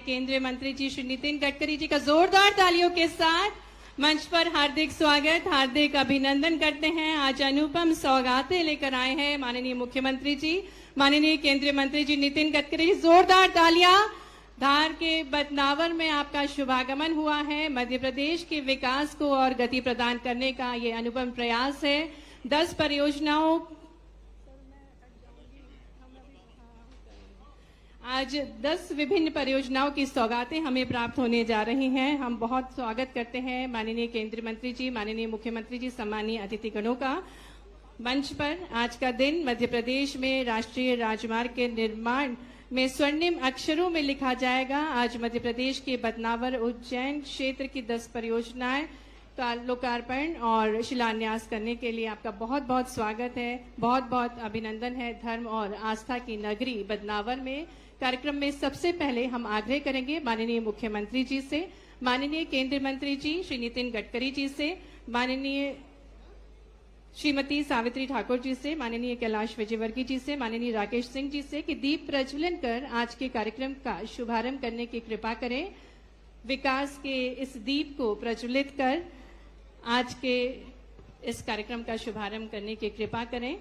केंद्रीय मंत्री जी श्री नितिन गडकरी जी का जोरदार तालियों के साथ मंच पर हार्दिक स्वागत, हार्दिक अभिनंदन करते हैं। आज अनुपम सौगातें लेकर आए हैं माननीय मुख्यमंत्री जी, माननीय केंद्रीय मंत्री जी नितिन गडकरी जी। जोरदार तालियां। धार के बदनावर में आपका शुभागमन हुआ है। मध्य प्रदेश के विकास को और गति प्रदान करने का ये अनुपम प्रयास है। 10 परियोजनाओं आज 10 विभिन्न परियोजनाओं की सौगातें हमें प्राप्त होने जा रही हैं। हम बहुत स्वागत करते हैं माननीय केंद्रीय मंत्री जी, माननीय मुख्यमंत्री जी, सम्मानीय अतिथिगणों का मंच पर। आज का दिन मध्य प्रदेश में राष्ट्रीय राजमार्ग के निर्माण में स्वर्णिम अक्षरों में लिखा जाएगा। आज मध्य प्रदेश के बदनावर उज्जैन क्षेत्र की 10 परियोजनाएं का लोकार्पण और शिलान्यास करने के लिए आपका बहुत बहुत स्वागत है, बहुत बहुत अभिनंदन है। धर्म और आस्था की नगरी बदनावर में कार्यक्रम में सबसे पहले हम आग्रह करेंगे माननीय मुख्यमंत्री जी से, माननीय केंद्रीय मंत्री जी श्री नितिन गडकरी जी से, माननीय श्रीमती सावित्री ठाकुर जी से, माननीय कैलाश विजयवर्गीय जी से, माननीय राकेश सिंह जी से कि दीप प्रज्वलन कर आज के कार्यक्रम का शुभारंभ करने की कृपा करें। विकास के इस दीप को प्रज्वलित कर आज के इस कार्यक्रम का शुभारंभ करने की कृपा करें।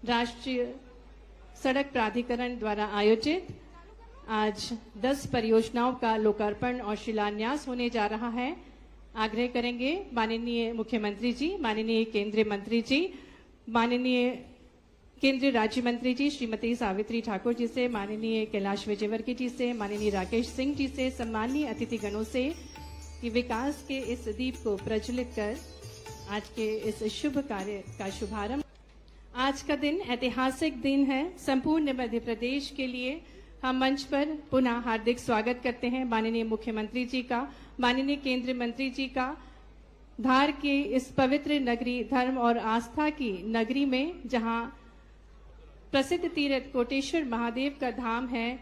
राष्ट्रीय सड़क प्राधिकरण द्वारा आयोजित आज 10 परियोजनाओं का लोकार्पण और शिलान्यास होने जा रहा है। आग्रह करेंगे माननीय मुख्यमंत्री जी, माननीय केंद्रीय मंत्री जी, माननीय केंद्रीय राज्य मंत्री जी श्रीमती सावित्री ठाकुर जी से, माननीय कैलाश विजयवर्गीय जी से, माननीय राकेश सिंह जी से, सम्मानीय अतिथिगणों से कि विकास के इस दीप को प्रज्वलित कर आज के इस शुभ कार्य का शुभारंभ। आज का दिन ऐतिहासिक दिन है संपूर्ण मध्य प्रदेश के लिए। हम मंच पर पुनः हार्दिक स्वागत करते हैं माननीय मुख्यमंत्री जी का, माननीय केंद्रीय मंत्री जी का। धार के इस पवित्र नगरी, धर्म और आस्था की नगरी में जहां प्रसिद्ध तीर्थ कोटेश्वर महादेव का धाम है,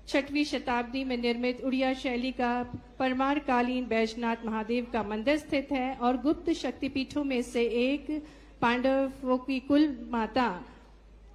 6वीं शताब्दी में निर्मित उड़िया शैली का परमार कालीन बैजनाथ महादेव का मंदिर स्थित है और गुप्त शक्तिपीठों में से एक पांडवों की कुल माता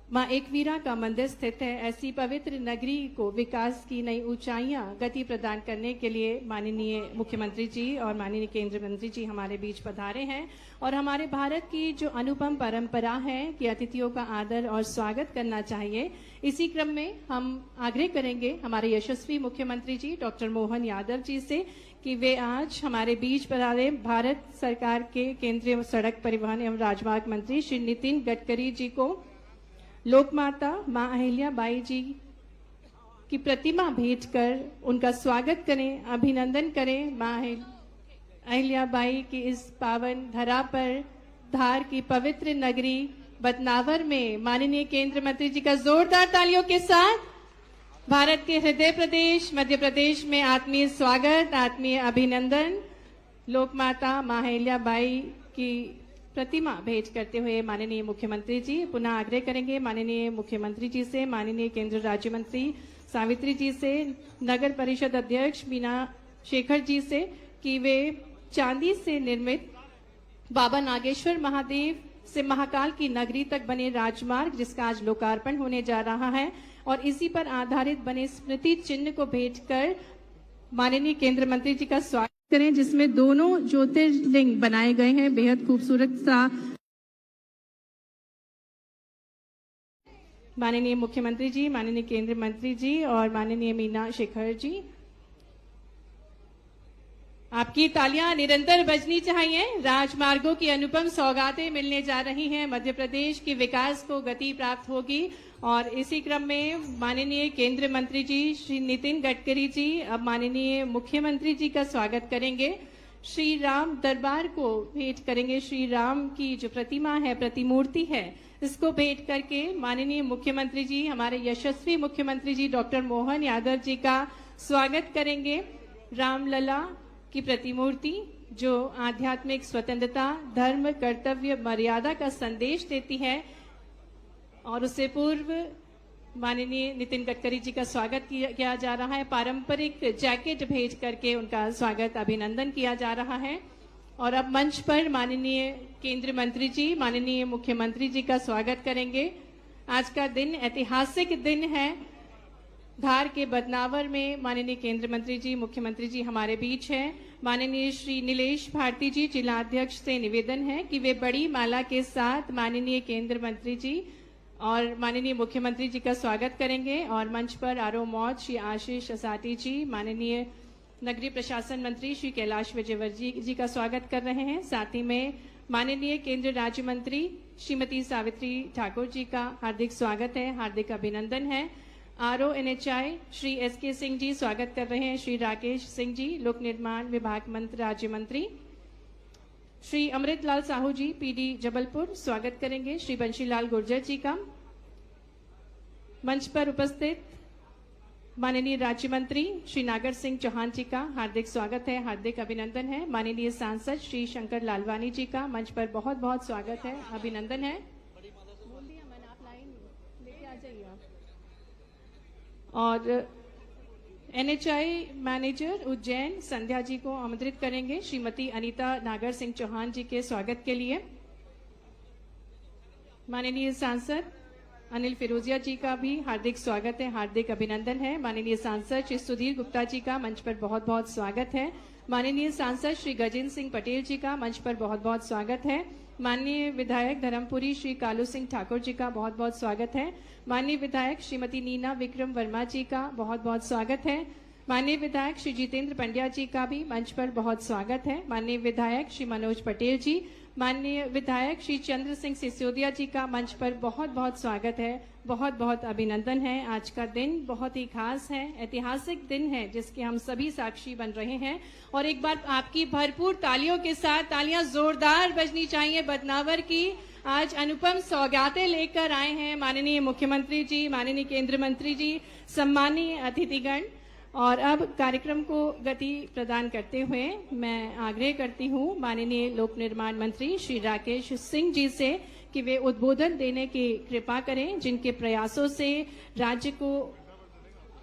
मां एकवीरा का मंदिर स्थित है। ऐसी पवित्र नगरी को विकास की नई ऊंचाइयां गति प्रदान करने के लिए माननीय मुख्यमंत्री जी और माननीय केंद्रीय मंत्री जी हमारे बीच पधारे हैं और हमारे भारत की जो अनुपम परंपरा है कि अतिथियों का आदर और स्वागत करना चाहिए, इसी क्रम में हम आग्रह करेंगे हमारे यशस्वी मुख्यमंत्री जी डॉक्टर मोहन यादव जी से कि वे आज हमारे बीच पधारे भारत सरकार के केंद्रीय सड़क परिवहन एवं राजमार्ग मंत्री श्री नितिन गडकरी जी को लोकमाता मां अहिल्या बाई जी की प्रतिमा भेंट कर उनका स्वागत करें, अभिनंदन करें। मां अहिल्या बाई की इस पावन धरा पर धार की पवित्र नगरी बदनावर में माननीय केंद्रीय मंत्री जी का जोरदार तालियों के साथ भारत के हृदय प्रदेश मध्य प्रदेश में आत्मीय स्वागत, आत्मीय अभिनंदन। लोकमाता मां अहिल्या बाई की प्रतिमा भेंट करते हुए माननीय मुख्यमंत्री जी पुनः आग्रह करेंगे माननीय मुख्यमंत्री जी से, माननीय केंद्रीय राज्य मंत्री सावित्री जी से, नगर परिषद अध्यक्ष मीना शेखर जी से कि वे चांदी से निर्मित बाबा नागेश्वर महादेव से महाकाल की नगरी तक बने राजमार्ग, जिसका आज लोकार्पण होने जा रहा है, और इसी पर आधारित बने स्मृति चिन्ह को भेंट कर माननीय केंद्रीय मंत्री जी का स्वागत करें, जिसमें दोनों ज्योतिर्लिंग बनाए गए हैं। बेहद खूबसूरत सा माननीय मुख्यमंत्री जी, माननीय केंद्रीय मंत्री जी और माननीय मीना शेखर जी, आपकी तालियां निरंतर बजनी चाहिए। राजमार्गों की अनुपम सौगातें मिलने जा रही हैं, मध्य प्रदेश के विकास को गति प्राप्त होगी और इसी क्रम में माननीय केंद्रीय मंत्री जी श्री नितिन गडकरी जी अब माननीय मुख्यमंत्री जी का स्वागत करेंगे। श्री राम दरबार को भेंट करेंगे। श्री राम की जो प्रतिमा है, प्रतिमूर्ति है, इसको भेंट करके माननीय मुख्यमंत्री जी, हमारे यशस्वी मुख्यमंत्री जी डॉक्टर मोहन यादव जी का स्वागत करेंगे। रामलला की प्रतिमूर्ति जो आध्यात्मिक स्वतंत्रता, धर्म, कर्तव्य, मर्यादा का संदेश देती है, और उससे पूर्व माननीय नितिन गडकरी जी का स्वागत किया जा रहा है। पारंपरिक जैकेट भेज करके उनका स्वागत, अभिनंदन किया जा रहा है। और अब मंच पर माननीय केंद्रीय मंत्री जी, माननीय मुख्यमंत्री जी का स्वागत करेंगे। आज का दिन ऐतिहासिक दिन है। धार के बदनावर में माननीय केंद्रीय मंत्री जी, मुख्यमंत्री जी हमारे बीच हैं। माननीय श्री नीलेश भारती जी, जिला अध्यक्ष से निवेदन है कि वे बड़ी माला के साथ माननीय केंद्रीय मंत्री जी और माननीय मुख्यमंत्री जी का स्वागत करेंगे। और मंच पर आरओ मौज श्री आशीष असाटी जी, माननीय नगरीय प्रशासन मंत्री श्री कैलाश विजयवर्गीय जी का स्वागत कर रहे हैं। साथ ही में माननीय केंद्रीय राज्य मंत्री श्रीमती सावित्री ठाकुर जी का हार्दिक स्वागत है, हार्दिक अभिनंदन है। RO NHI Shri SK Singh ji स्वागत कर रहे हैं। श्री राकेश सिंह जी, लोक निर्माण विभाग मंत्री राज्य मंत्री। श्री अमृतलाल साहू जी PD जबलपुर स्वागत करेंगे श्री बंशीलाल गुर्जर जी का। मंच पर उपस्थित माननीय राज्य मंत्री श्री नागर सिंह चौहान जी का हार्दिक स्वागत है, हार्दिक अभिनंदन है। माननीय सांसद श्री शंकर लालवानी जी का मंच पर बहुत बहुत स्वागत है, अभिनंदन है। बोल दिया मैंने, आप लाइन लेके आ जाइए आप। और NHI मैनेजर उज्जैन संध्या जी को आमंत्रित करेंगे श्रीमती अनीता नागर सिंह चौहान जी के स्वागत के लिए। माननीय सांसद अनिल फिरोजिया जी का भी हार्दिक स्वागत है, हार्दिक अभिनंदन है। माननीय सांसद श्री सुधीर गुप्ता जी का मंच पर बहुत बहुत स्वागत है। माननीय सांसद श्री गजेंद्र सिंह पटेल जी का मंच पर बहुत बहुत स्वागत है। माननीय विधायक धर्मपुरी श्री कालू सिंह ठाकुर जी का बहुत बहुत स्वागत है। माननीय विधायक श्रीमती नीना विक्रम वर्मा जी का बहुत बहुत स्वागत है। माननीय विधायक श्री जितेंद्र पंड्या जी का भी मंच पर बहुत स्वागत है। माननीय विधायक श्री मनोज पटेल जी, माननीय विधायक श्री चंद्र सिंह सिसोदिया जी का मंच पर बहुत बहुत स्वागत है, बहुत बहुत अभिनंदन है। आज का दिन बहुत ही खास है, ऐतिहासिक दिन है जिसके हम सभी साक्षी बन रहे हैं। और एक बार आपकी भरपूर तालियों के साथ, तालियां जोरदार बजनी चाहिए बदनावर की। आज अनुपम सौगातें लेकर आए हैं माननीय मुख्यमंत्री जी, माननीय केंद्रीय मंत्री जी, सम्मानीय अतिथिगण। और अब कार्यक्रम को गति प्रदान करते हुए मैं आग्रह करती हूं माननीय लोक निर्माण मंत्री श्री राकेश सिंह जी से कि वे उद्बोधन देने की कृपा करें, जिनके प्रयासों से राज्य को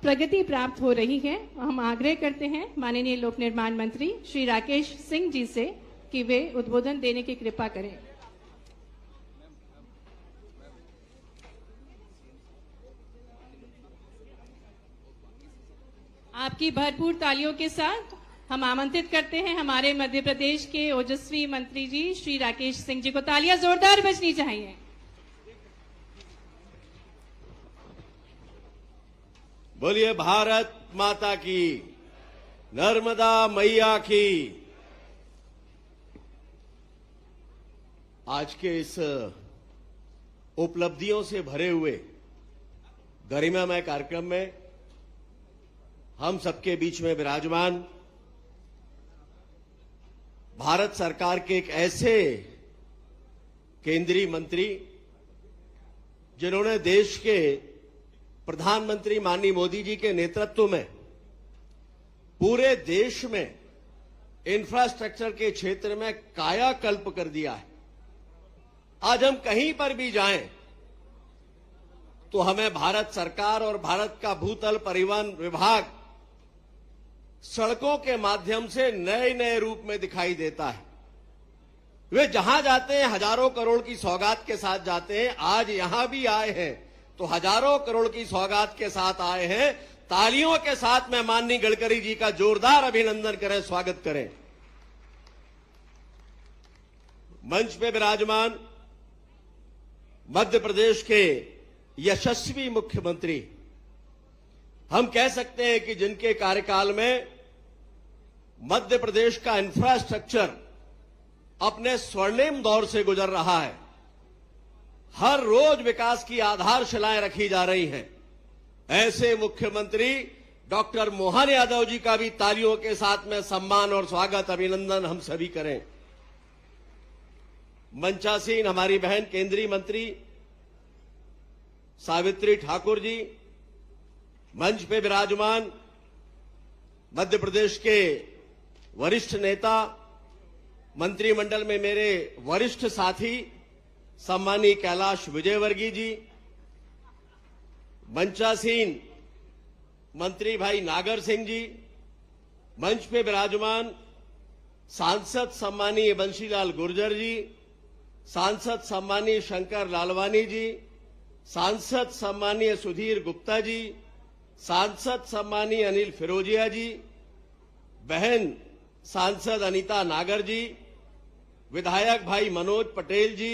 प्रगति प्राप्त हो रही है। हम आग्रह करते हैं माननीय लोक निर्माण मंत्री श्री राकेश सिंह जी से कि वे उद्बोधन देने की कृपा करें। आपकी भरपूर तालियों के साथ हम आमंत्रित करते हैं हमारे मध्य प्रदेश के ओजस्वी मंत्री जी श्री राकेश सिंह जी को। तालियां जोरदार बजनी चाहिए। बोलिए भारत माता की, नर्मदा मैया की। आज के इस उपलब्धियों से भरे हुए गरिमामय कार्यक्रम में हम सबके बीच में विराजमान भारत सरकार के एक ऐसे केंद्रीय मंत्री जिन्होंने देश के प्रधानमंत्री माननीय मोदी जी के नेतृत्व में पूरे देश में इंफ्रास्ट्रक्चर के क्षेत्र में कायाकल्प कर दिया है। आज हम कहीं पर भी जाएं तो हमें भारत सरकार और भारत का भूतल परिवहन विभाग सड़कों के माध्यम से नए नए रूप में दिखाई देता है। वे जहां जाते हैं हजारों करोड़ की सौगात के साथ जाते हैं। आज यहां भी आए हैं तो हजारों करोड़ की सौगात के साथ आए हैं। तालियों के साथ में माननीय गडकरी जी का जोरदार अभिनंदन करें, स्वागत करें। मंच पे विराजमान मध्य प्रदेश के यशस्वी मुख्यमंत्री, हम कह सकते हैं कि जिनके कार्यकाल में मध्य प्रदेश का इंफ्रास्ट्रक्चर अपने स्वर्णिम दौर से गुजर रहा है। हर रोज विकास की आधारशिलाएं रखी जा रही हैं। ऐसे मुख्यमंत्री डॉक्टर मोहन यादव जी का भी तालियों के साथ में सम्मान और स्वागत, अभिनंदन हम सभी करें। मंचासीन हमारी बहन केंद्रीय मंत्री सावित्री ठाकुर जी, मंच पे विराजमान मध्य प्रदेश के वरिष्ठ नेता, मंत्रिमंडल में मेरे वरिष्ठ साथी सम्मानीय कैलाश विजयवर्गीय जी, मंचासीन मंत्री भाई नागर सिंह जी, मंच पे विराजमान सांसद सम्मानीय बंशीलाल गुर्जर जी, सांसद सम्मानीय शंकर लालवानी जी, सांसद सम्मानीय सुधीर गुप्ता जी, सांसद सम्मानीय अनिल फिरोजिया जी, बहन सांसद अनीता नागर जी, विधायक भाई मनोज पटेल जी,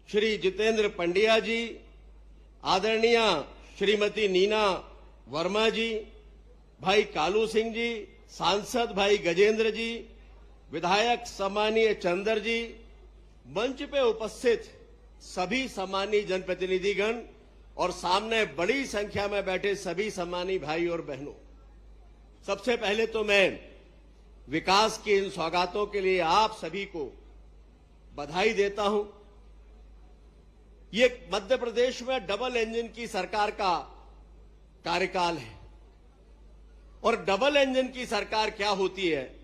श्री जितेंद्र पंड्या जी, आदरणीय श्रीमती नीना वर्मा जी, भाई कालू सिंह जी, सांसद भाई गजेंद्र जी, विधायक सम्मानीय चंदर जी, मंच पे उपस्थित सभी सम्मानीय जनप्रतिनिधिगण और सामने बड़ी संख्या में बैठे सभी सम्मानीय भाई और बहनों, सबसे पहले तो मैं विकास की इन सौगातों के लिए आप सभी को बधाई देता हूं। ये मध्य प्रदेश में डबल इंजन की सरकार का कार्यकाल है और डबल इंजन की सरकार क्या होती है,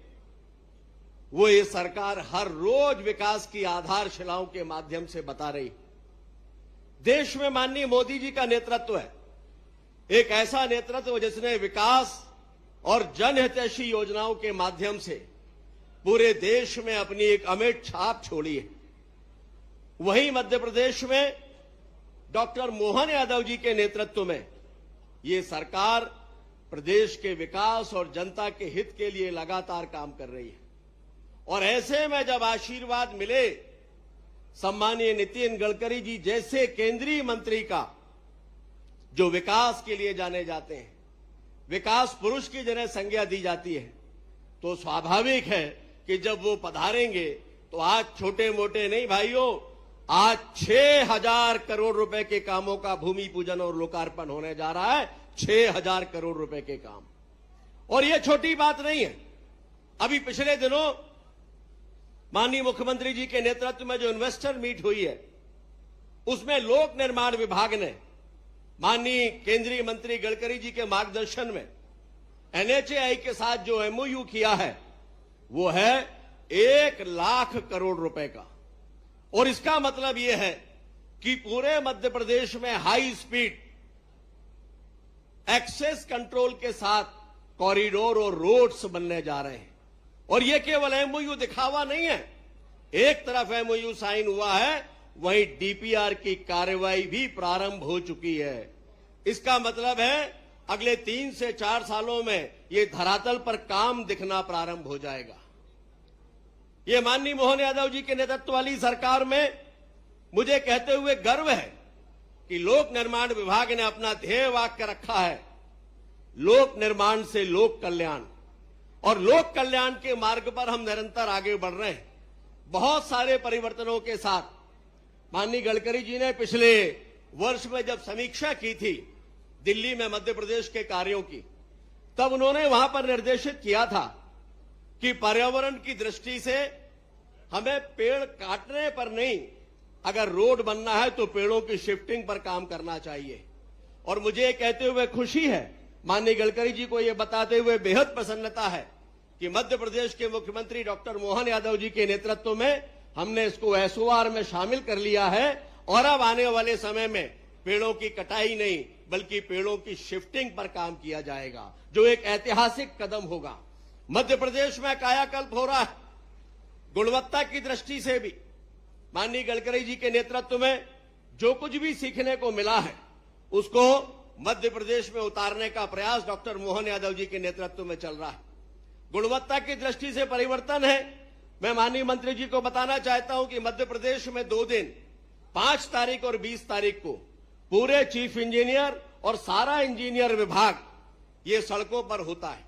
वो ये सरकार हर रोज विकास की आधारशिलाओं के माध्यम से बता रही। देश में माननीय मोदी जी का नेतृत्व है, एक ऐसा नेतृत्व जिसने विकास और जनहितैषी योजनाओं के माध्यम से पूरे देश में अपनी एक अमिट छाप छोड़ी है। वहीं मध्य प्रदेश में डॉक्टर मोहन यादव जी के नेतृत्व में ये सरकार प्रदेश के विकास और जनता के हित के लिए लगातार काम कर रही है। और ऐसे में जब आशीर्वाद मिले सम्मानीय नितिन गडकरी जी जैसे केंद्रीय मंत्री का, जो विकास के लिए जाने जाते हैं, विकास पुरुष की जिन्हें संज्ञा दी जाती है, तो स्वाभाविक है कि जब वो पधारेंगे तो आज छोटे मोटे नहीं भाइयों, आज 6,000 करोड़ रुपए के कामों का भूमि पूजन और लोकार्पण होने जा रहा है। 6,000 करोड़ रुपए के काम, और ये छोटी बात नहीं है। अभी पिछले दिनों माननीय मुख्यमंत्री जी के नेतृत्व में जो इन्वेस्टर मीट हुई है, उसमें लोक निर्माण विभाग ने माननीय केंद्रीय मंत्री गडकरी जी के मार्गदर्शन में एनएचएआई के साथ जो एमओयू किया है, वो है 1 लाख करोड़ रुपए का। और इसका मतलब यह है कि पूरे मध्य प्रदेश में हाई स्पीड एक्सेस कंट्रोल के साथ कॉरिडोर और रोड्स बनने जा रहे हैं। और यह केवल एमओयू दिखावा नहीं है, एक तरफ एमओयू साइन हुआ है, वहीं डीपीआर की कार्रवाई भी प्रारंभ हो चुकी है। इसका मतलब है अगले 3 से 4 सालों में ये धरातल पर काम दिखना प्रारंभ हो जाएगा। ये माननीय मोहन यादव जी के नेतृत्व वाली सरकार में मुझे कहते हुए गर्व है कि लोक निर्माण विभाग ने अपना ध्येय वाक्य रखा है, लोक निर्माण से लोक कल्याण, और लोक कल्याण के मार्ग पर हम निरंतर आगे बढ़ रहे हैं। बहुत सारे परिवर्तनों के साथ माननीय गडकरी जी ने पिछले वर्ष में जब समीक्षा की थी दिल्ली में मध्य प्रदेश के कार्यों की, तब उन्होंने वहां पर निर्देशित किया था कि पर्यावरण की दृष्टि से हमें पेड़ काटने पर नहीं, अगर रोड बनना है तो पेड़ों की शिफ्टिंग पर काम करना चाहिए। और मुझे कहते हुए खुशी है, माननीय गडकरी जी को यह बताते हुए बेहद प्रसन्नता है कि मध्य प्रदेश के मुख्यमंत्री डॉक्टर मोहन यादव जी के नेतृत्व में हमने इसको एसओआर में शामिल कर लिया है। और अब आने वाले समय में पेड़ों की कटाई नहीं बल्कि पेड़ों की शिफ्टिंग पर काम किया जाएगा, जो एक ऐतिहासिक कदम होगा। मध्य प्रदेश में कायाकल्प हो रहा है, गुणवत्ता की दृष्टि से भी माननीय गडकरी जी के नेतृत्व में जो कुछ भी सीखने को मिला है उसको मध्य प्रदेश में उतारने का प्रयास डॉक्टर मोहन यादव जी के नेतृत्व में चल रहा है। गुणवत्ता की दृष्टि से परिवर्तन है। मैं माननीय मंत्री जी को बताना चाहता हूं कि मध्य प्रदेश में 2 दिन 5 तारीख और 20 तारीख को पूरे चीफ इंजीनियर और सारा इंजीनियर विभाग ये सड़कों पर होता है।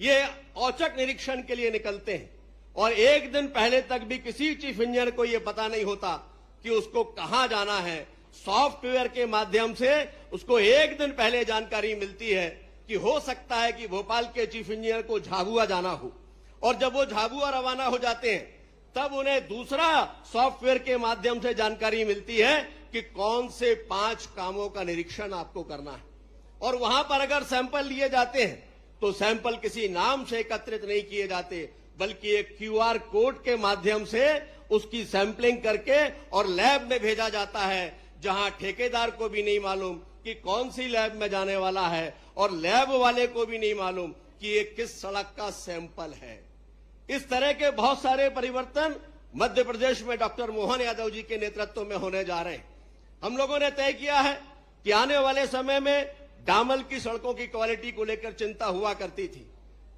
ये औचक निरीक्षण के लिए निकलते हैं और एक दिन पहले तक भी किसी चीफ इंजीनियर को यह पता नहीं होता कि उसको कहां जाना है। सॉफ्टवेयर के माध्यम से उसको एक दिन पहले जानकारी मिलती है कि हो सकता है कि भोपाल के चीफ इंजीनियर को झाबुआ जाना हो, और जब वो झाबुआ रवाना हो जाते हैं तब उन्हें दूसरा सॉफ्टवेयर के माध्यम से जानकारी मिलती है कि कौन से 5 कामों का निरीक्षण आपको करना है। और वहां पर अगर सैंपल लिए जाते हैं तो सैंपल किसी नाम से एकत्रित नहीं किए जाते बल्कि एक क्यूआर कोड के माध्यम से उसकी सैंपलिंग करके और लैब में भेजा जाता है, जहां ठेकेदार को भी नहीं मालूम कि कौन सी लैब में जाने वाला है और लैब वाले को भी नहीं मालूम कि ये किस सड़क का सैंपल है। इस तरह के बहुत सारे परिवर्तन मध्य प्रदेश में डॉक्टर मोहन यादव जी के नेतृत्व में होने जा रहे हैं। हम लोगों ने तय किया है कि आने वाले समय में डामल की सड़कों की क्वालिटी को लेकर चिंता हुआ करती थी।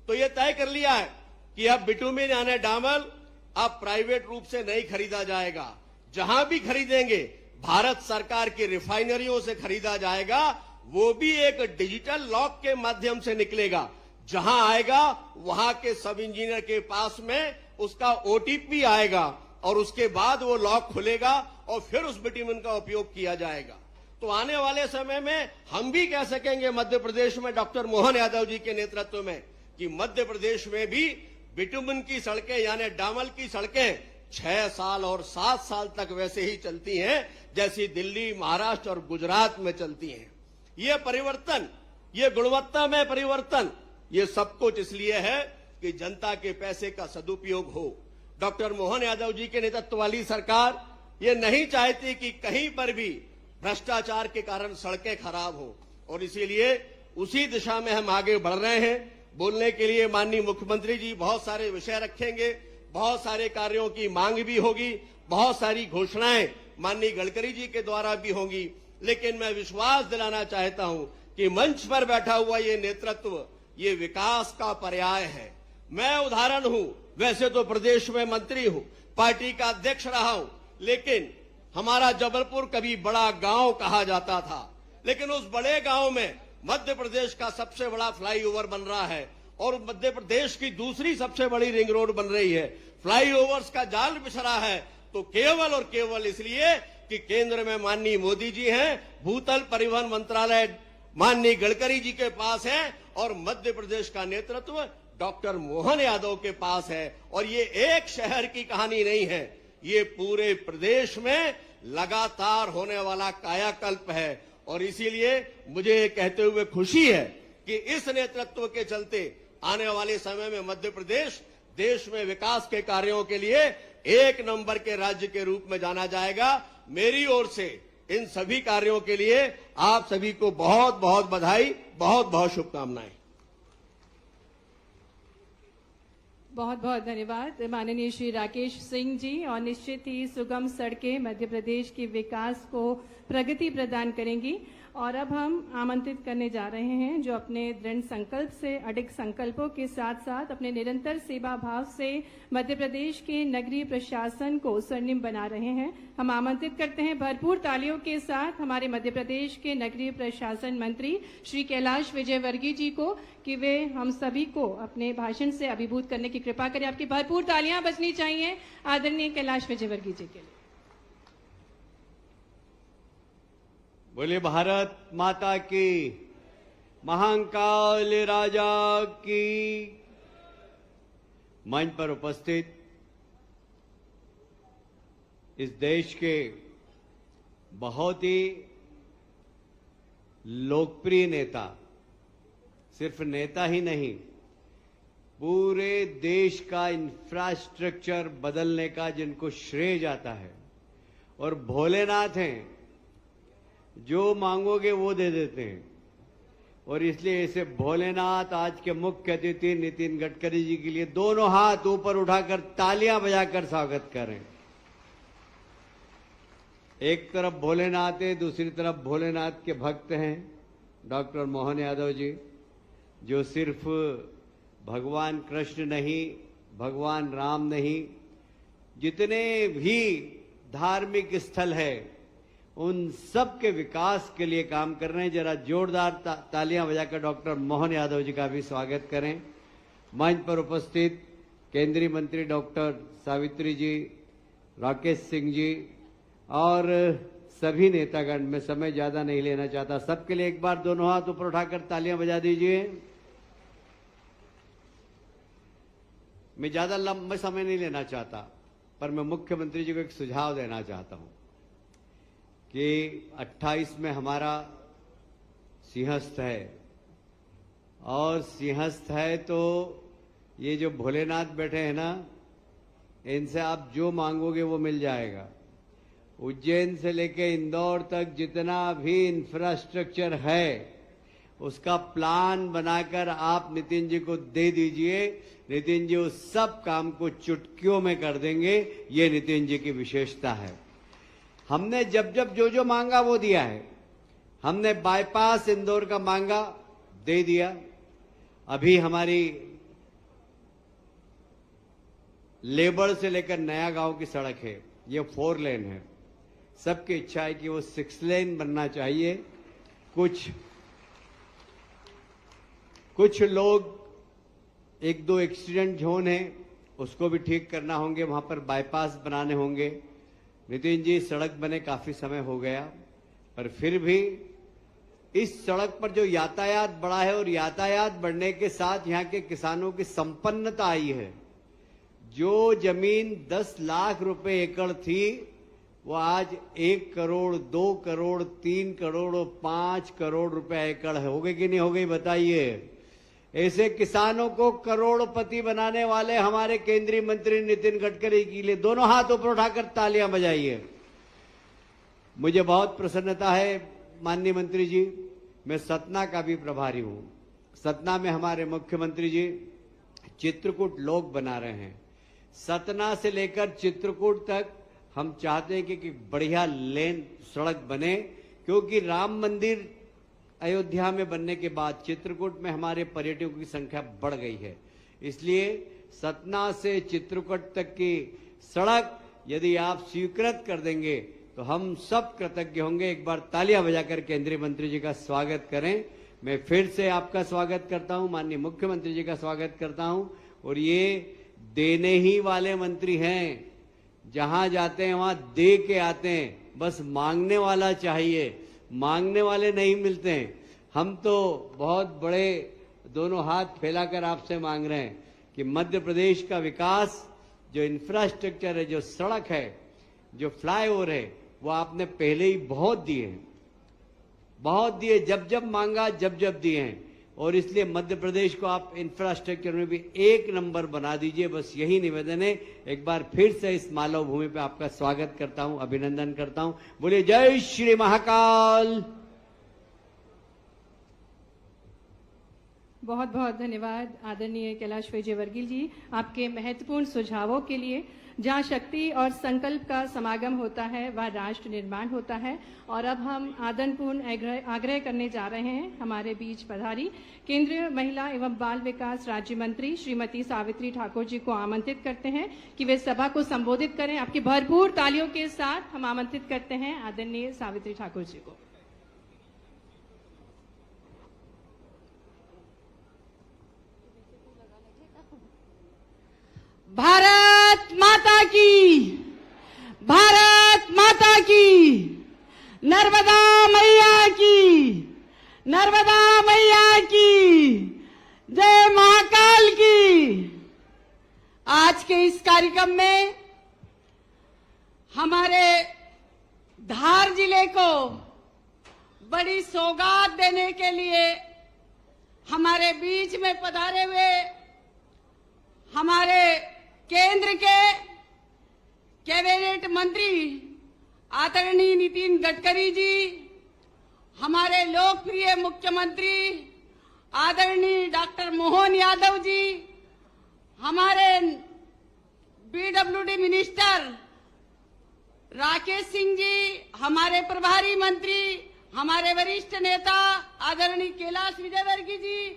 तो यह तय कर लिया है कि अब बिटुमिन यानी डामल अब प्राइवेट रूप से नहीं खरीदा जाएगा। जहां भी खरीदेंगे भारत सरकार की रिफाइनरियों से खरीदा जाएगा, वो भी एक डिजिटल लॉक के माध्यम से निकलेगा। जहां आएगा वहां के सब इंजीनियर के पास में उसका ओटीपी आएगा और उसके बाद वो लॉक खुलेगा और फिर उस बिटुमिन का उपयोग किया जाएगा। तो आने वाले समय में हम भी कह सकेंगे मध्य प्रदेश में डॉक्टर मोहन यादव जी के नेतृत्व में कि मध्य प्रदेश में भी बिटुमिन की सड़कें यानी डामल की सड़कें 6 साल और 7 साल तक वैसे ही चलती हैं जैसी दिल्ली, महाराष्ट्र और गुजरात में चलती हैं। ये परिवर्तन, ये गुणवत्ता में परिवर्तन, ये सब कुछ इसलिए है कि जनता के पैसे का सदुपयोग हो। डॉक्टर मोहन यादव जी के नेतृत्व वाली सरकार ये नहीं चाहती कि कहीं पर भी भ्रष्टाचार के कारण सड़कें खराब हो और इसीलिए उसी दिशा में हम आगे बढ़ रहे हैं। बोलने के लिए माननीय मुख्यमंत्री जी बहुत सारे विषय रखेंगे, बहुत सारे कार्यों की मांग भी होगी, बहुत सारी घोषणाएं माननीय गडकरी जी के द्वारा भी होंगी। लेकिन मैं विश्वास दिलाना चाहता हूं कि मंच पर बैठा हुआ ये नेतृत्व ये विकास का पर्याय है। मैं उदाहरण हूं, वैसे तो प्रदेश में मंत्री हूं, पार्टी का अध्यक्ष रहा हूं, लेकिन हमारा जबलपुर कभी बड़ा गांव कहा जाता था, लेकिन उस बड़े गांव में मध्य प्रदेश का सबसे बड़ा फ्लाईओवर बन रहा है और मध्य प्रदेश की दूसरी सबसे बड़ी रिंग रोड बन रही है। फ्लाईओवर्स का जाल बिछ रहा है तो केवल और केवल इसलिए कि केंद्र में माननीय मोदी जी हैं, भूतल परिवहन मंत्रालय माननीय गडकरी जी के पास है और मध्य प्रदेश का नेतृत्व डॉक्टर मोहन यादव के पास है। और ये एक शहर की कहानी नहीं है, ये पूरे प्रदेश में लगातार होने वाला कायाकल्प है। और इसीलिए मुझे कहते हुए खुशी है कि इस नेतृत्व के चलते आने वाले समय में मध्य प्रदेश देश में विकास के कार्यों के लिए 1 नंबर के राज्य के रूप में जाना जाएगा। मेरी ओर से इन सभी कार्यों के लिए आप सभी को बहुत बहुत बधाई, बहुत बहुत शुभकामनाएं। बहुत बहुत धन्यवाद माननीय श्री राकेश सिंह जी। और निश्चित ही सुगम सड़कें मध्य प्रदेश के विकास को प्रगति प्रदान करेंगी। और अब हम आमंत्रित करने जा रहे हैं जो अपने दृढ़ संकल्प से अडिग संकल्पों के साथ साथ अपने निरंतर सेवा भाव से मध्य प्रदेश के नगरीय प्रशासन को स्वर्णिम बना रहे हैं। हम आमंत्रित करते हैं भरपूर तालियों के साथ हमारे मध्य प्रदेश के नगरीय प्रशासन मंत्री श्री कैलाश विजयवर्गीय जी को कि वे हम सभी को अपने भाषण से अभिभूत करने की कृपा करें। आपकी भरपूर तालियां बजनी चाहिए आदरणीय कैलाश विजयवर्गीय जी के लिए। बोले भारत माता की, महाकाल राजा की। मंच पर उपस्थित इस देश के बहुत ही लोकप्रिय नेता, सिर्फ नेता ही नहीं, पूरे देश का इंफ्रास्ट्रक्चर बदलने का जिनको श्रेय जाता है और भोलेनाथ हैं, जो मांगोगे वो दे देते हैं। और इसलिए इसे भोलेनाथ आज के मुख्य अतिथि नितिन गडकरी जी के लिए दोनों हाथ ऊपर उठाकर तालियां बजाकर स्वागत करें। एक तरफ भोलेनाथ है, दूसरी तरफ भोलेनाथ के भक्त हैं डॉक्टर मोहन यादव जी, जो सिर्फ भगवान कृष्ण नहीं, भगवान राम नहीं, जितने भी धार्मिक स्थल है उन सब के विकास के लिए काम कर रहे हैं। जरा जोरदार तालियां बजाकर डॉक्टर मोहन यादव जी का भी स्वागत करें। मंच पर उपस्थित केंद्रीय मंत्री डॉक्टर सावित्री जी, राकेश सिंह जी और सभी नेतागण, में समय ज्यादा नहीं लेना चाहता, सबके लिए एक बार दोनों हाथ ऊपर उठाकर तालियां बजा दीजिए। मैं ज्यादा लंबा समय नहीं लेना चाहता, पर मैं मुख्यमंत्री जी को एक सुझाव देना चाहता हूं कि 28 में हमारा सिंहस्थ है और सिंहस्थ है तो ये जो भोलेनाथ बैठे हैं ना, इनसे आप जो मांगोगे वो मिल जाएगा। उज्जैन से लेके इंदौर तक जितना भी इंफ्रास्ट्रक्चर है उसका प्लान बनाकर आप नितिन जी को दे दीजिए। नितिन जी उस सब काम को चुटकियों में कर देंगे। ये नितिन जी की विशेषता है। हमने जब जब जो जो मांगा वो दिया है। हमने बाईपास इंदौर का मांगा, दे दिया। अभी हमारी लेबर से लेकर नया गांव की सड़क है, ये 4 लेन है। सबकी इच्छा है कि वो 6 लेन बनना चाहिए। कुछ लोग 1-2 एक्सीडेंट जोन है, उसको भी ठीक करना होंगे, वहां पर बाईपास बनाने होंगे। नितिन जी, सड़क बने काफी समय हो गया, पर फिर भी इस सड़क पर जो यातायात बढ़ा है और यातायात बढ़ने के साथ यहाँ के किसानों की संपन्नता आई है। जो जमीन 10 लाख रुपए एकड़ थी, वो आज 1 करोड़, 2 करोड़, 3 करोड़ और 5 करोड़ रुपए एकड़ है। हो गई कि नहीं हो गई बताइए। ऐसे किसानों को करोड़पति बनाने वाले हमारे केंद्रीय मंत्री नितिन गडकरी के लिए दोनों हाथ ऊपर उठाकर तालियां बजाइए। मुझे बहुत प्रसन्नता है माननीय मंत्री जी, मैं सतना का भी प्रभारी हूं। सतना में हमारे मुख्यमंत्री जी चित्रकूट लोक बना रहे हैं। सतना से लेकर चित्रकूट तक हम चाहते हैं कि बढ़िया लेन सड़क बने, क्योंकि राम मंदिर अयोध्या में बनने के बाद चित्रकूट में हमारे पर्यटकों की संख्या बढ़ गई है। इसलिए सतना से चित्रकूट तक की सड़क यदि आप स्वीकृत कर देंगे तो हम सब कृतज्ञ होंगे। एक बार तालियां बजाकर केंद्रीय मंत्री जी का स्वागत करें। मैं फिर से आपका स्वागत करता हूं, माननीय मुख्यमंत्री जी का स्वागत करता हूं। और ये देने ही वाले मंत्री हैं, जहां जाते हैं वहां दे के आते हैं। बस मांगने वाला चाहिए, मांगने वाले नहीं मिलते हैं। हम तो बहुत बड़े दोनों हाथ फैलाकर आपसे मांग रहे हैं कि मध्य प्रदेश का विकास, जो इंफ्रास्ट्रक्चर है, जो सड़क है, जो फ्लाईओवर है, वो आपने पहले ही बहुत दिए हैं, बहुत दिए, जब जब मांगा जब जब दिए हैं। और इसलिए मध्य प्रदेश को आप इंफ्रास्ट्रक्चर में भी 1 नंबर बना दीजिए, बस यही निवेदन है। एक बार फिर से इस मालव भूमि पे आपका स्वागत करता हूं, अभिनंदन करता हूं। बोलिए जय श्री महाकाल। बहुत बहुत धन्यवाद आदरणीय कैलाश विजयवर्गीय जी, आपके महत्वपूर्ण सुझावों के लिए। जहाँ शक्ति और संकल्प का समागम होता है, वह राष्ट्र निर्माण होता है। और अब हम आदरपूर्ण आग्रह करने जा रहे हैं हमारे बीच पधारी केंद्रीय महिला एवं बाल विकास राज्य मंत्री श्रीमती सावित्री ठाकुर जी को आमंत्रित करते हैं कि वे सभा को संबोधित करें। आपकी भरपूर तालियों के साथ हम आमंत्रित करते हैं आदरणीय सावित्री ठाकुर जी को। भारत माता की, भारत माता की, नर्मदा मैया की, नर्मदा मैया की, जय महाकाल की। आज के इस कार्यक्रम में हमारे धार जिले को बड़ी सौगात देने के लिए हमारे बीच में पधारे हुए हमारे केंद्र के कैबिनेट मंत्री आदरणीय नितिन गडकरी जी, हमारे लोकप्रिय मुख्यमंत्री आदरणीय डॉक्टर मोहन यादव जी, हमारे बीडब्ल्यूडी मिनिस्टर राकेश सिंह जी, हमारे प्रभारी मंत्री, हमारे वरिष्ठ नेता आदरणीय कैलाश विजयवर्गीय जी,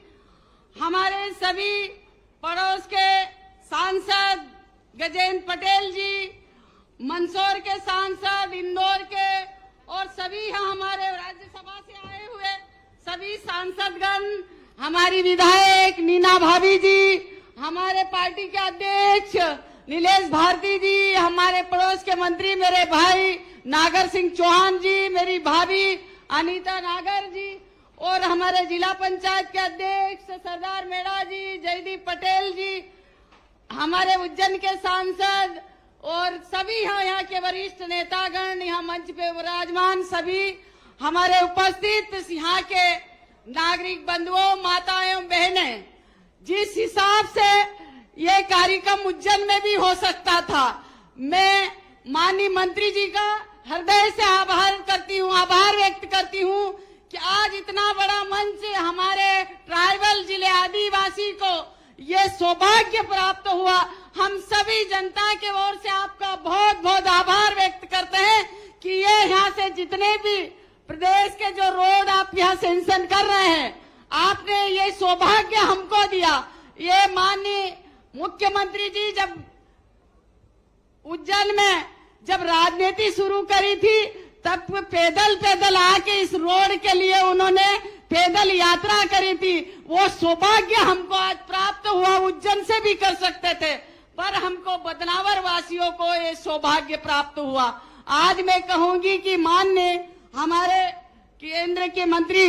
हमारे सभी पड़ोस के सांसद गजेंद्र पटेल जी, मंदसौर के सांसद, इंदौर के, और सभी यहाँ हमारे राज्यसभा से आए हुए सभी सांसदगण, हमारी विधायक नीना भाभी जी, हमारे पार्टी के अध्यक्ष नीलेश भारती जी, हमारे पड़ोस के मंत्री मेरे भाई नागर सिंह चौहान जी, मेरी भाभी अनीता नागर जी, और हमारे जिला पंचायत के अध्यक्ष सरदार मेड़ा जी, जयदीप पटेल जी, हमारे उज्जैन के सांसद और सभी यहाँ के वरिष्ठ नेतागण, यहाँ मंच पे विराजमान सभी हमारे उपस्थित यहाँ के नागरिक बंधुओं, माताएं, बहनें, जिस हिसाब से ये कार्यक्रम उज्जैन में भी हो सकता था, मैं माननीय मंत्री जी का हृदय से आभार व्यक्त करती हूँ कि आज इतना बड़ा मंच हमारे ट्राइबल जिले आदिवासी को ये सौभाग्य प्राप्त हुआ। हम सभी जनता के ओर से आपका बहुत बहुत आभार व्यक्त करते हैं कि ये यहाँ से जितने भी प्रदेश के जो रोड आप यहाँ सेंशन कर रहे हैं, आपने ये सौभाग्य हमको दिया। ये माननीय मुख्यमंत्री जी जब उज्जैन में जब राजनीति शुरू करी थी, तब पैदल आके इस रोड के लिए उन्होंने पैदल यात्रा करी थी। वो सौभाग्य हमको आज प्राप्त हुआ। उज्जैन से भी कर सकते थे, पर हमको बदनावर वासियों को ये सौभाग्य प्राप्त हुआ। आज मैं कहूंगी कि माननीय हमारे केंद्र के मंत्री,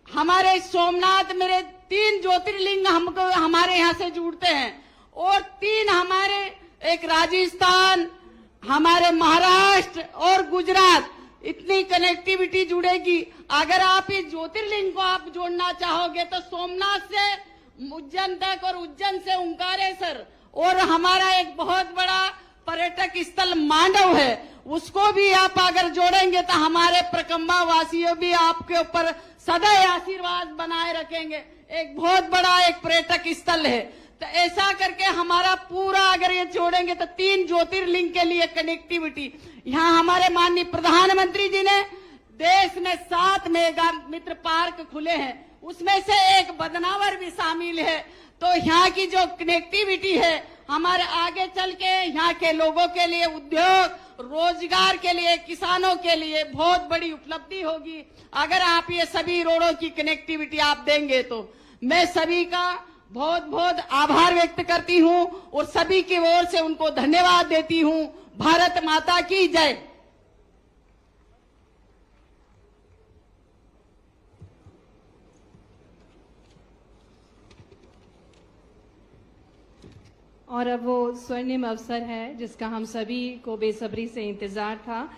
हमारे सोमनाथ, मेरे 3 ज्योतिर्लिंग हमको हमारे यहाँ से जुड़ते हैं, और 3 हमारे, एक राजस्थान, हमारे महाराष्ट्र और गुजरात, इतनी कनेक्टिविटी जुड़ेगी। अगर आप इस ज्योतिर्लिंग को आप जोड़ना चाहोगे तो सोमनाथ से उज्जैन तक और उज्जैन से ओंकारेश्वर, और हमारा एक बहुत बड़ा पर्यटक स्थल मांडव है, उसको भी आप अगर जोड़ेंगे तो हमारे प्रकम्बा वासियों भी आपके ऊपर सदैव आशीर्वाद बनाए रखेंगे। एक बहुत बड़ा एक पर्यटक स्थल है। तो ऐसा करके हमारा पूरा अगर ये जोड़ेंगे तो 3 ज्योतिर्लिंग के लिए कनेक्टिविटी। यहाँ हमारे माननीय प्रधानमंत्री जी ने देश में 7 मेगा मित्र पार्क खुले हैं, उसमें से एक बदनावर भी शामिल है। तो यहाँ की जो कनेक्टिविटी है हमारे आगे चल के यहाँ के लोगों के लिए, उद्योग रोजगार के लिए, किसानों के लिए बहुत बड़ी उपलब्धि होगी अगर आप ये सभी रोडों की कनेक्टिविटी आप देंगे। तो मैं सभी का बहुत बहुत आभार व्यक्त करती हूँ और सभी की ओर से उनको धन्यवाद देती हूँ। भारत माता की जय। और अब वो स्वर्णिम अवसर है जिसका हम सभी को बेसब्री से इंतजार था।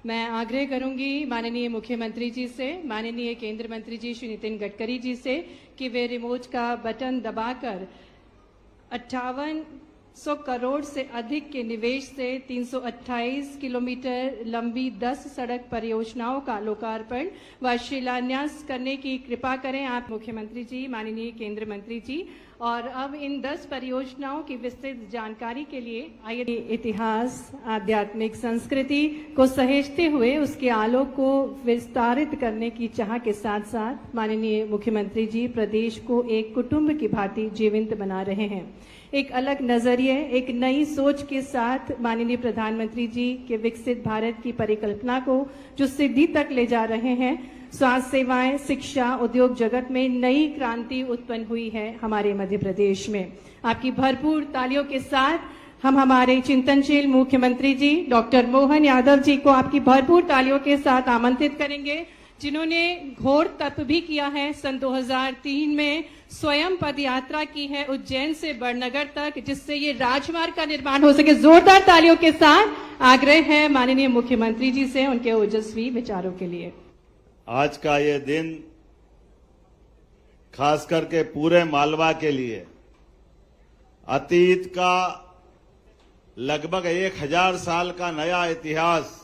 मैं आग्रह करूंगी माननीय मुख्यमंत्री जी से, माननीय केंद्रीय मंत्री जी श्री नितिन गडकरी जी से कि वे रिमोट का बटन दबाकर 5800 करोड़ से अधिक के निवेश से 328 किलोमीटर लंबी 10 सड़क परियोजनाओं का लोकार्पण व शिलान्यास करने की कृपा करें आप मुख्यमंत्री जी, माननीय केंद्रीय मंत्री जी। और अब इन 10 परियोजनाओं की विस्तृत जानकारी के लिए आइए इतिहास, आध्यात्मिक संस्कृति को सहेजते हुए उसके आलोक को विस्तारित करने की चाह के साथ साथ माननीय मुख्यमंत्री जी प्रदेश को एक कुटुंब की भांति जीवंत बना रहे हैं। एक अलग नजरिए, एक नई सोच के साथ माननीय प्रधानमंत्री जी के विकसित भारत की परिकल्पना को जो सिद्धि तक ले जा रहे हैं। स्वास्थ्य सेवाएं, शिक्षा, उद्योग जगत में नई क्रांति उत्पन्न हुई है हमारे मध्य प्रदेश में। आपकी भरपूर तालियों के साथ हम हमारे चिंतनशील मुख्यमंत्री जी डॉक्टर मोहन यादव जी को आपकी भरपूर तालियों के साथ आमंत्रित करेंगे, जिन्होंने घोर तप भी किया है। सन 2003 में स्वयं पद यात्रा की है उज्जैन से बड़नगर तक, जिससे ये राजमार्ग का निर्माण हो सके। जोरदार तालियों के साथ आग्रह है माननीय मुख्यमंत्री जी से उनके ओजस्वी विचारों के लिए। आज का ये दिन खास करके पूरे मालवा के लिए अतीत का लगभग 1000 साल का नया इतिहास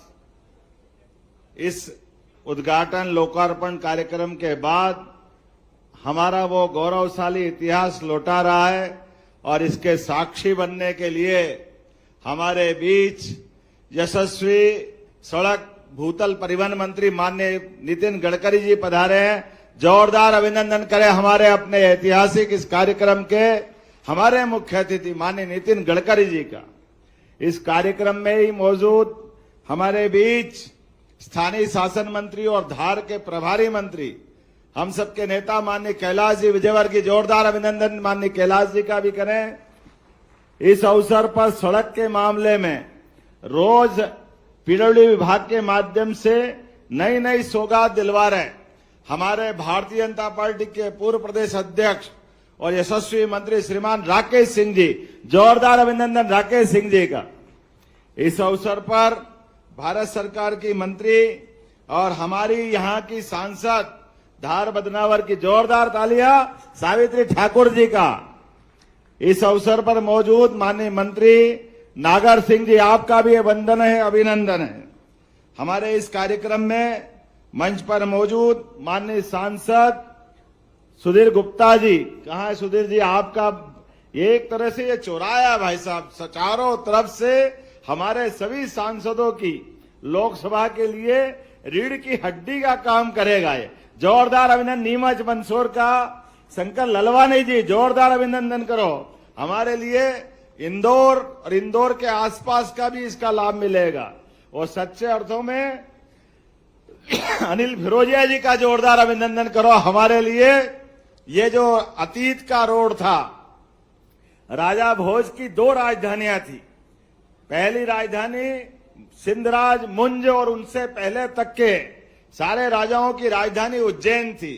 इस उद्घाटन लोकार्पण कार्यक्रम के बाद हमारा वो गौरवशाली इतिहास लौटा रहा है। और इसके साक्षी बनने के लिए हमारे बीच यशस्वी सड़क भूतल परिवहन मंत्री माननीय नितिन गडकरी जी पधारे हैं। जोरदार अभिनंदन करें हमारे अपने ऐतिहासिक इस कार्यक्रम के हमारे मुख्य अतिथि माननीय नितिन गडकरी जी का। इस कार्यक्रम में ही मौजूद हमारे बीच स्थानीय शासन मंत्री और धार के प्रभारी मंत्री, हम सबके नेता माननीय कैलाश जी विजयवर्गीय, जोरदार अभिनंदन माननीय कैलाश जी का भी करें। इस अवसर पर सड़क के मामले में रोज पीडब्ल्यूडी विभाग के माध्यम से नई नई सौगात दिलवा रहे हमारे भारतीय जनता पार्टी के पूर्व प्रदेश अध्यक्ष और यशस्वी मंत्री श्रीमान राकेश सिंह जी, जोरदार अभिनंदन राकेश सिंह जी का। इस अवसर पर भारत सरकार की मंत्री और हमारी यहाँ की सांसद धार बदनावर की जोरदार तालियां सावित्री ठाकुर जी का। इस अवसर पर मौजूद माननीय मंत्री नागर सिंह जी, आपका भी वंदन है, अभिनंदन है। हमारे इस कार्यक्रम में मंच पर मौजूद माननीय सांसद सुधीर गुप्ता जी, कहाँ है सुधीर जी? आपका एक तरह से ये चौराया भाई साहब, चारों तरफ से हमारे सभी सांसदों की लोकसभा के लिए रीढ़ की हड्डी का काम करेगा। ये जोरदार अभिनंदन। नीमच मंदसौर का शंकर ललवानी जी, जोरदार अभिनंदन करो। हमारे लिए इंदौर और इंदौर के आसपास का भी इसका लाभ मिलेगा। और सच्चे अर्थों में अनिल फिरोजिया जी का जोरदार अभिनंदन करो। हमारे लिए ये जो अतीत का रोड था, राजा भोज की 2 राजधानियां थी। पहली राजधानी सिंधराज, मुंज और उनसे पहले तक के सारे राजाओं की राजधानी उज्जैन थी,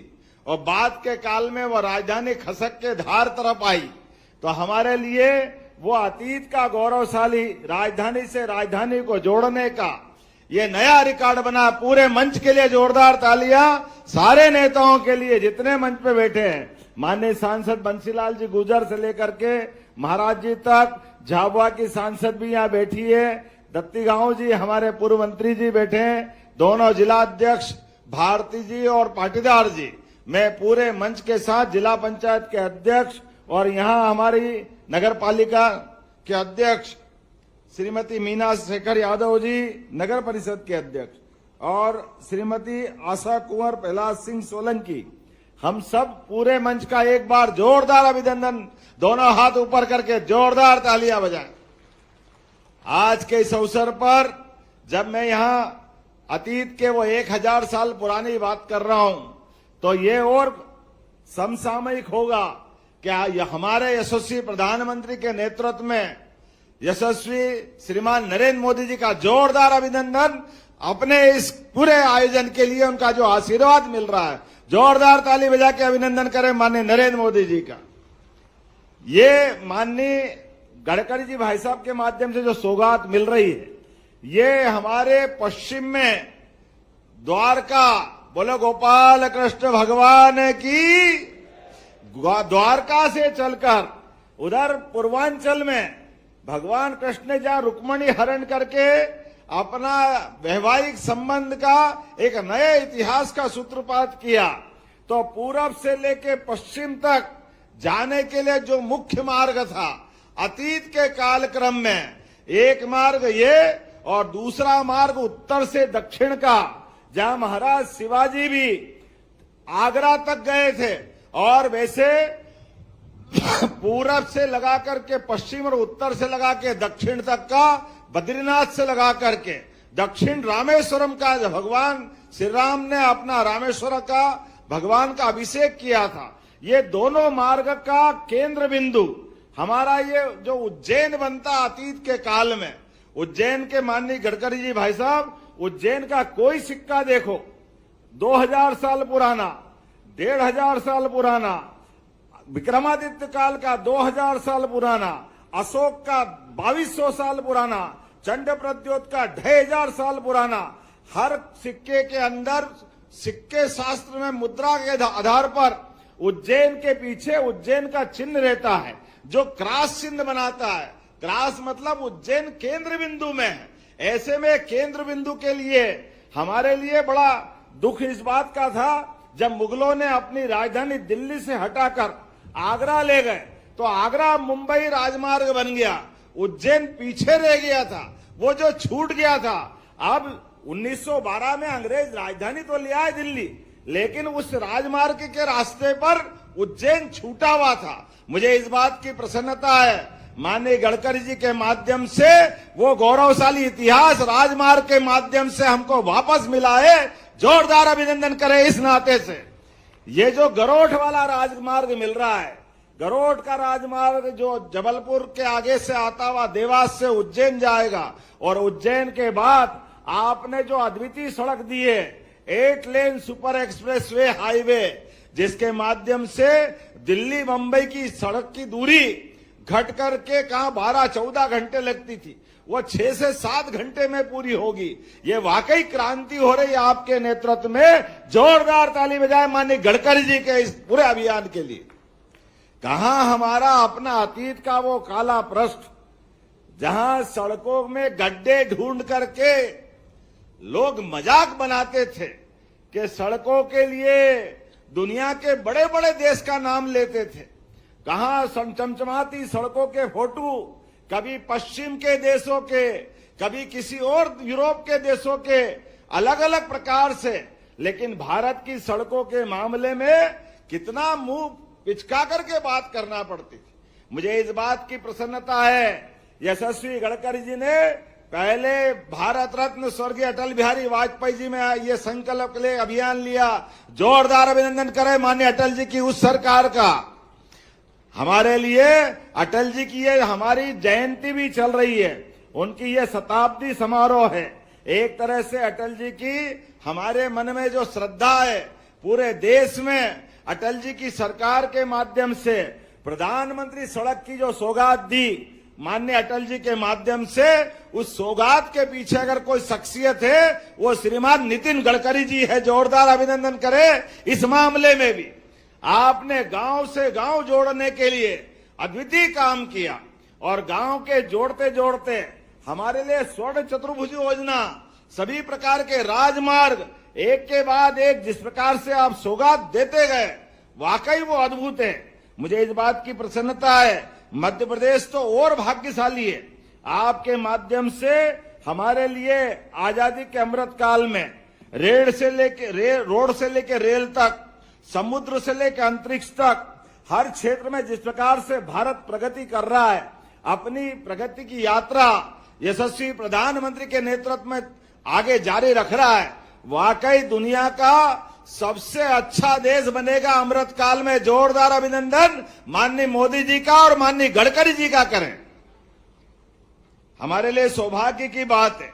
और बाद के काल में वह राजधानी खसक के धार तरफ आई। तो हमारे लिए वो अतीत का गौरवशाली राजधानी से राजधानी को जोड़ने का ये नया रिकॉर्ड बना। पूरे मंच के लिए जोरदार तालियां, सारे नेताओं के लिए जितने मंच पे बैठे हैं। माननीय सांसद बंसीलाल जी गुजर से लेकर के महाराज जी तक, झाबुआ की सांसद भी यहाँ बैठी है, दत्ती गांव जी हमारे पूर्व मंत्री जी बैठे हैं, दोनों जिला अध्यक्ष भारती जी और पाटीदार जी, मैं पूरे मंच के साथ जिला पंचायत के अध्यक्ष और यहाँ हमारी नगर पालिका के अध्यक्ष श्रीमती मीना शेखर यादव जी, नगर परिषद के अध्यक्ष, और श्रीमती आशा कुंवर प्रहलाद सिंह सोलंकी, हम सब पूरे मंच का एक बार जोरदार अभिनंदन, दोनों हाथ ऊपर करके जोरदार तालियां बजाएं। आज के इस अवसर पर जब मैं यहां अतीत के वो 1000 साल पुरानी बात कर रहा हूं, तो ये और समसामयिक होगा क्या यह हमारे यशस्वी प्रधानमंत्री के नेतृत्व में यशस्वी श्रीमान नरेंद्र मोदी जी का जोरदार अभिनंदन। अपने इस पूरे आयोजन के लिए उनका जो आशीर्वाद मिल रहा है, जोरदार ताली बजा के अभिनंदन करें माननीय नरेंद्र मोदी जी का। ये माननीय गडकरी जी भाई साहब के माध्यम से जो सौगात मिल रही है, ये हमारे पश्चिम में द्वारका, बोलो गोपाल कृष्ण भगवान की, द्वारका से चलकर उधर पूर्वांचल में भगवान कृष्ण ने जहां रुक्मणी हरण करके अपना वैवाहिक संबंध का एक नए इतिहास का सूत्रपात किया, तो पूरब से लेके पश्चिम तक जाने के लिए जो मुख्य मार्ग था अतीत के कालक्रम में, एक मार्ग ये और दूसरा मार्ग उत्तर से दक्षिण का, जहां महाराज शिवाजी भी आगरा तक गए थे, और वैसे पूरब से लगा करके पश्चिम और उत्तर से लगा के दक्षिण तक का, बद्रीनाथ से लगा करके दक्षिण रामेश्वरम का, भगवान श्री राम ने अपना रामेश्वर का भगवान का अभिषेक किया था। ये दोनों मार्ग का केंद्र बिंदु हमारा ये जो उज्जैन बनता अतीत के काल में, उज्जैन के माननीय गडकरी जी भाई साहब, उज्जैन का कोई सिक्का देखो 2000 साल पुराना, 1500 साल पुराना, विक्रमादित्य काल का 2000 साल पुराना, अशोक का 2200 साल पुराना, चंड प्रद्योत का 2500 साल पुराना, हर सिक्के के अंदर सिक्के शास्त्र में मुद्रा के आधार पर उज्जैन के पीछे उज्जैन का चिन्ह रहता है, जो क्रॉस चिन्ह बनाता है। क्रॉस मतलब उज्जैन केंद्र बिंदु में है। ऐसे में केंद्र बिंदु के लिए हमारे लिए बड़ा दुख इस बात का था जब मुगलों ने अपनी राजधानी दिल्ली से हटाकर आगरा ले गए, तो आगरा मुंबई राजमार्ग बन गया, उज्जैन पीछे रह गया था, वो जो छूट गया था। अब 1912 में अंग्रेज राजधानी तो ले आए दिल्ली, लेकिन उस राजमार्ग के रास्ते पर उज्जैन छूटा हुआ था। मुझे इस बात की प्रसन्नता है माननीय गडकरी जी के माध्यम से वो गौरवशाली इतिहास राजमार्ग के माध्यम से हमको वापस मिला है। जोरदार अभिनंदन करें इस नाते से। ये जो गरोठ वाला राजमार्ग मिल रहा है, गरोठ का राजमार्ग जो जबलपुर के आगे से आता हुआ देवास से उज्जैन जाएगा, और उज्जैन के बाद आपने जो अद्वितीय सड़क दी है 8 लेन सुपर एक्सप्रेस वे हाईवे, जिसके माध्यम से दिल्ली मुंबई की सड़क की दूरी घट करके कहां 12-14 घंटे लगती थी, वो 6 से 7 घंटे में पूरी होगी। ये वाकई क्रांति हो रही है आपके नेतृत्व में। जोरदार ताली बजाए माननीय गडकरी जी के इस पूरे अभियान के लिए। कहां हमारा अपना अतीत का वो काला पृष्ठ, जहां सड़कों में गड्ढे ढूंढ करके लोग मजाक बनाते थे कि सड़कों के लिए दुनिया के बड़े बड़े देश का नाम लेते थे। कहां चमचमाती सड़कों के फोटो कभी पश्चिम के देशों के, कभी किसी और यूरोप के देशों के अलग अलग प्रकार से, लेकिन भारत की सड़कों के मामले में कितना मुंह पिचका करके बात करना पड़ती थी। मुझे इस बात की प्रसन्नता है, यशस्वी गडकरी जी ने पहले भारत रत्न स्वर्गीय अटल बिहारी वाजपेयी जी में ये संकल्प के लिए अभियान लिया। जोरदार अभिनंदन करें माननीय अटल जी की उस सरकार का। हमारे लिए अटल जी की ये हमारी जयंती भी चल रही है, उनकी ये शताब्दी समारोह है। एक तरह से अटल जी की हमारे मन में जो श्रद्धा है, पूरे देश में अटल जी की सरकार के माध्यम से प्रधानमंत्री सड़क की जो सौगात दी माननीय अटल जी के माध्यम से, उस सौगात के पीछे अगर कोई शख्सियत है वो श्रीमान नितिन गडकरी जी है। जोरदार अभिनंदन करें इस मामले में भी। आपने गांव से गांव जोड़ने के लिए अद्वितीय काम किया और गांव के जोड़ते जोड़ते हमारे लिए स्वर्ण चतुर्भुज योजना, सभी प्रकार के राजमार्ग एक के बाद एक जिस प्रकार से आप सौगात देते गए, वाकई वो अद्भुत है। मुझे इस बात की प्रसन्नता है, मध्य प्रदेश तो और भाग्यशाली है। आपके माध्यम से हमारे लिए आजादी के अमृत काल में रोड से लेके रेल तक, समुद्र से लेकर अंतरिक्ष तक, हर क्षेत्र में जिस प्रकार से भारत प्रगति कर रहा है, अपनी प्रगति की यात्रा यशस्वी प्रधानमंत्री के नेतृत्व में आगे जारी रख रहा है, वाकई दुनिया का सबसे अच्छा देश बनेगा अमृत काल में। जोरदार अभिनंदन माननीय मोदी जी का और माननीय गडकरी जी का करें। हमारे लिए सौभाग्य की बात है,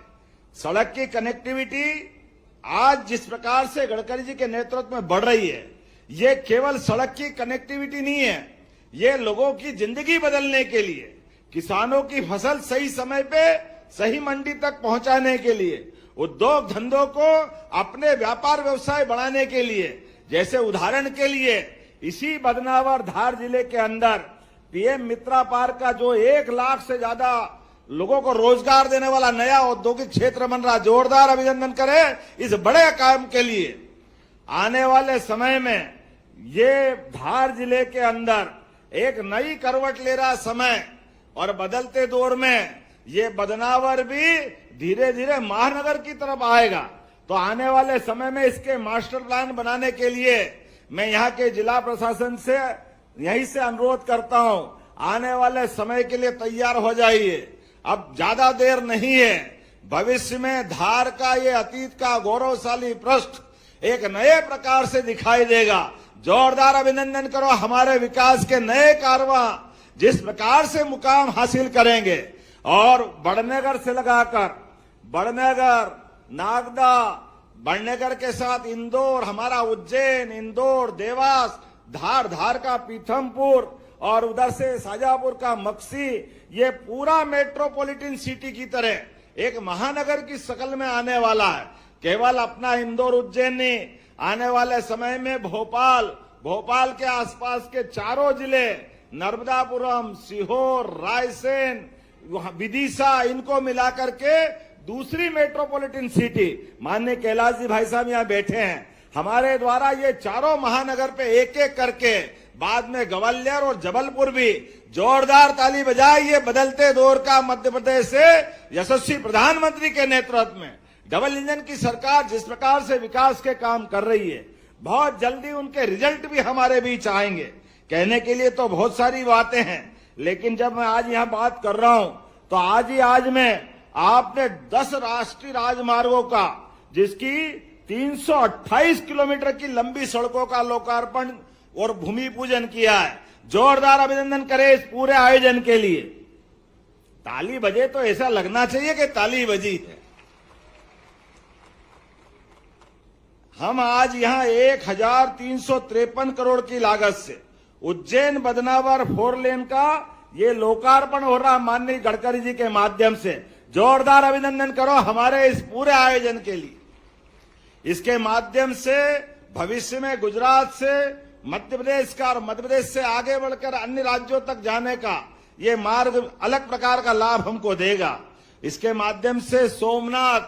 सड़क की कनेक्टिविटी आज जिस प्रकार से गडकरी जी के नेतृत्व में बढ़ रही है, ये केवल सड़क की कनेक्टिविटी नहीं है, ये लोगों की जिंदगी बदलने के लिए, किसानों की फसल सही समय पे सही मंडी तक पहुंचाने के लिए, उद्योग धंधों को अपने व्यापार व्यवसाय बढ़ाने के लिए। जैसे उदाहरण के लिए इसी बदनावर धार जिले के अंदर पीएम मित्रा पार्क का जो 1 लाख से ज्यादा लोगों को रोजगार देने वाला नया औद्योगिक क्षेत्र बन रहा। जोरदार अभिनंदन करें इस बड़े काम के लिए। आने वाले समय में ये धार जिले के अंदर एक नई करवट ले रहा समय, और बदलते दौर में ये बदनावर भी धीरे धीरे महानगर की तरफ आएगा। तो आने वाले समय में इसके मास्टर प्लान बनाने के लिए मैं यहाँ के जिला प्रशासन से यहीं से अनुरोध करता हूं, आने वाले समय के लिए तैयार हो जाइए। अब ज्यादा देर नहीं है, भविष्य में धार का ये अतीत का गौरवशाली पृष्ठ एक नए प्रकार से दिखाई देगा। जोरदार अभिनंदन करो हमारे विकास के नए कारवां जिस प्रकार से मुकाम हासिल करेंगे। और बड़नगर से लगाकर बड़नगर, नागदा, बड़नगर के साथ इंदौर, हमारा उज्जैन, इंदौर, देवास, धार का पीथमपुर और उधर से शाजापुर का मक्सी, ये पूरा मेट्रोपॉलिटन सिटी की तरह एक महानगर की शक्ल में आने वाला है। केवल अपना इंदौर उज्जैन नहीं, आने वाले समय में भोपाल के आसपास के चारों जिले, नर्मदापुरम, सीहोर, रायसेन, विदिशा, इनको मिलाकर के दूसरी मेट्रोपॉलिटन सिटी, माननीय कैलाश जी भाई साहब यहाँ बैठे हैं, हमारे द्वारा ये चारों महानगर पे एक एक करके, बाद में ग्वालियर और जबलपुर भी। जोरदार ताली बजाइए बदलते दौर का मध्य प्रदेश से यशस्वी प्रधानमंत्री के नेतृत्व में डबल इंजन की सरकार जिस प्रकार से विकास के काम कर रही है, बहुत जल्दी उनके रिजल्ट भी हमारे बीच आएंगे। कहने के लिए तो बहुत सारी बातें हैं, लेकिन जब मैं आज यहाँ बात कर रहा हूं तो आज में आपने 10 राष्ट्रीय राजमार्गों का, जिसकी 328 किलोमीटर की लंबी सड़कों का लोकार्पण और भूमि पूजन किया है। जोरदार अभिनंदन करें इस पूरे आयोजन के लिए। ताली बजे तो ऐसा लगना चाहिए कि ताली बजी है। हम आज यहां 1353 करोड़ की लागत से उज्जैन बदनावर 4 लेन का ये लोकार्पण हो रहा माननीय गडकरी जी के माध्यम से। जोरदार अभिनंदन करो हमारे इस पूरे आयोजन के लिए। इसके माध्यम से भविष्य में गुजरात से मध्य प्रदेश का और मध्य प्रदेश से आगे बढ़कर अन्य राज्यों तक जाने का ये मार्ग अलग प्रकार का लाभ हमको देगा। इसके माध्यम से सोमनाथ,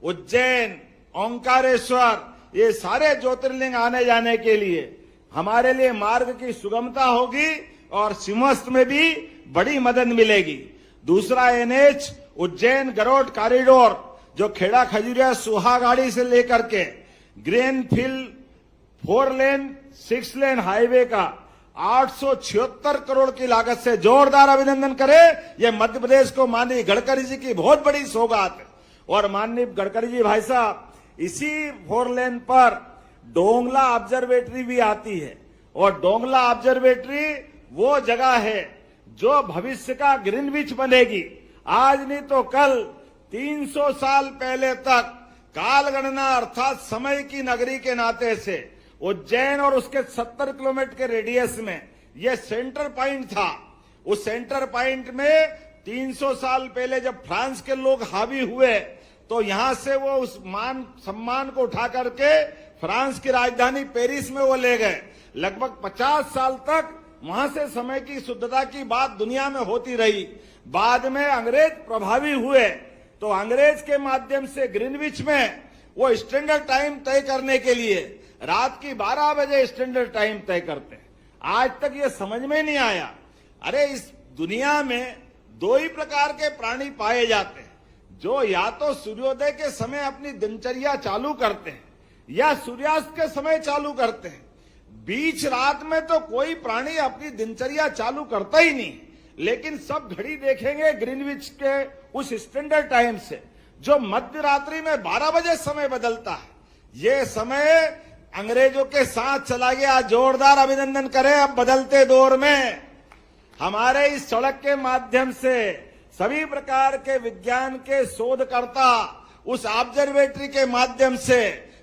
उज्जैन, ओंकारेश्वर, ये सारे ज्योतिर्लिंग आने जाने के लिए हमारे लिए मार्ग की सुगमता होगी और सिंहस्थ में भी बड़ी मदद मिलेगी। दूसरा NH उज्जैन गरोड कॉरिडोर, जो खेड़ा खजूरिया सुहागाड़ी से लेकर के ग्रीनफील्ड 4 लेन 6 लेन हाईवे का 876 करोड़ की लागत से जोरदार अभिनंदन करें। यह मध्य प्रदेश को माननीय गडकरी जी की बहुत बड़ी सौगात है। और माननीय गडकरी जी भाई साहब, इसी 4 लेन पर डोंगला ऑब्जर्वेटरी भी आती है और डोंगला ऑब्जर्वेटरी वो जगह है जो भविष्य का ग्रीनविच बनेगी। आज नहीं तो कल 300 साल पहले तक कालगणना अर्थात समय की नगरी के नाते से उज्जैन और उसके 70 किलोमीटर के रेडियस में यह सेंटर पॉइंट था। उस सेंटर पॉइंट में 300 साल पहले जब फ्रांस के लोग हावी हुए तो यहां से वो उस मान सम्मान को उठा करके फ्रांस की राजधानी पेरिस में वो ले गए। लगभग 50 साल तक वहां से समय की शुद्धता की बात दुनिया में होती रही। बाद में अंग्रेज प्रभावी हुए तो अंग्रेज के माध्यम से ग्रीनविच में वो स्टैंडर्ड टाइम तय करने के लिए रात की 12 बजे स्टैंडर्ड टाइम तय करते हैं। आज तक ये समझ में नहीं आया। अरे इस दुनिया में 2 ही प्रकार के प्राणी पाए जाते हैं, जो या तो सूर्योदय के समय अपनी दिनचर्या चालू करते हैं या सूर्यास्त के समय चालू करते हैं। बीच रात में तो कोई प्राणी अपनी दिनचर्या चालू करता ही नहीं। लेकिन सब घड़ी देखेंगे ग्रीनविच के उस स्टैंडर्ड टाइम से, जो मध्य रात्रि में 12 बजे समय बदलता है। ये समय अंग्रेजों के साथ चला गया। जोरदार अभिनंदन करें। अब बदलते दौर में हमारे इस सड़क के माध्यम से सभी प्रकार के विज्ञान के शोधकर्ता उस ऑब्जर्वेटरी के माध्यम से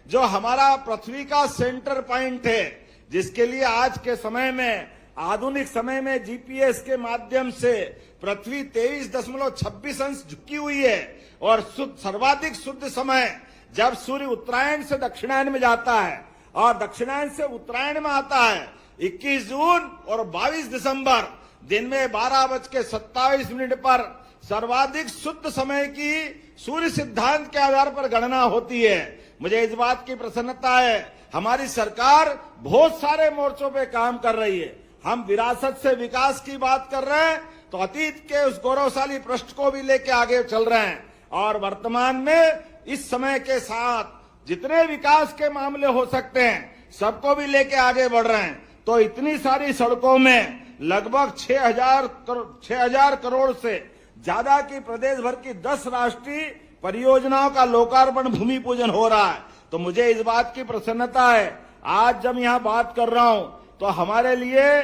जो हमारा पृथ्वी का सेंटर पॉइंट है, जिसके लिए आज के समय में आधुनिक समय में जीपीएस के माध्यम से पृथ्वी 23.26 अंश झुकी हुई है और सर्वाधिक शुद्ध समय जब सूर्य उत्तरायण से दक्षिणायन में जाता है और दक्षिणायन से उत्तरायण में आता है 21 जून और 22 दिसंबर दिन में 12:27 पर सर्वाधिक शुद्ध समय की सूर्य सिद्धांत के आधार पर गणना होती है। मुझे इस बात की प्रसन्नता है, हमारी सरकार बहुत सारे मोर्चों पे काम कर रही है। हम विरासत से विकास की बात कर रहे हैं तो अतीत के उस गौरवशाली पृष्ठ को भी लेके आगे चल रहे हैं और वर्तमान में इस समय के साथ जितने विकास के मामले हो सकते हैं सबको भी लेके आगे बढ़ रहे हैं। तो इतनी सारी सड़कों में लगभग 6,000 करोड़ से ज्यादा की प्रदेश भर की 10 राष्ट्रीय परियोजनाओं का लोकार्पण भूमि पूजन हो रहा है। तो मुझे इस बात की प्रसन्नता है, आज जब यहां बात कर रहा हूं तो हमारे लिए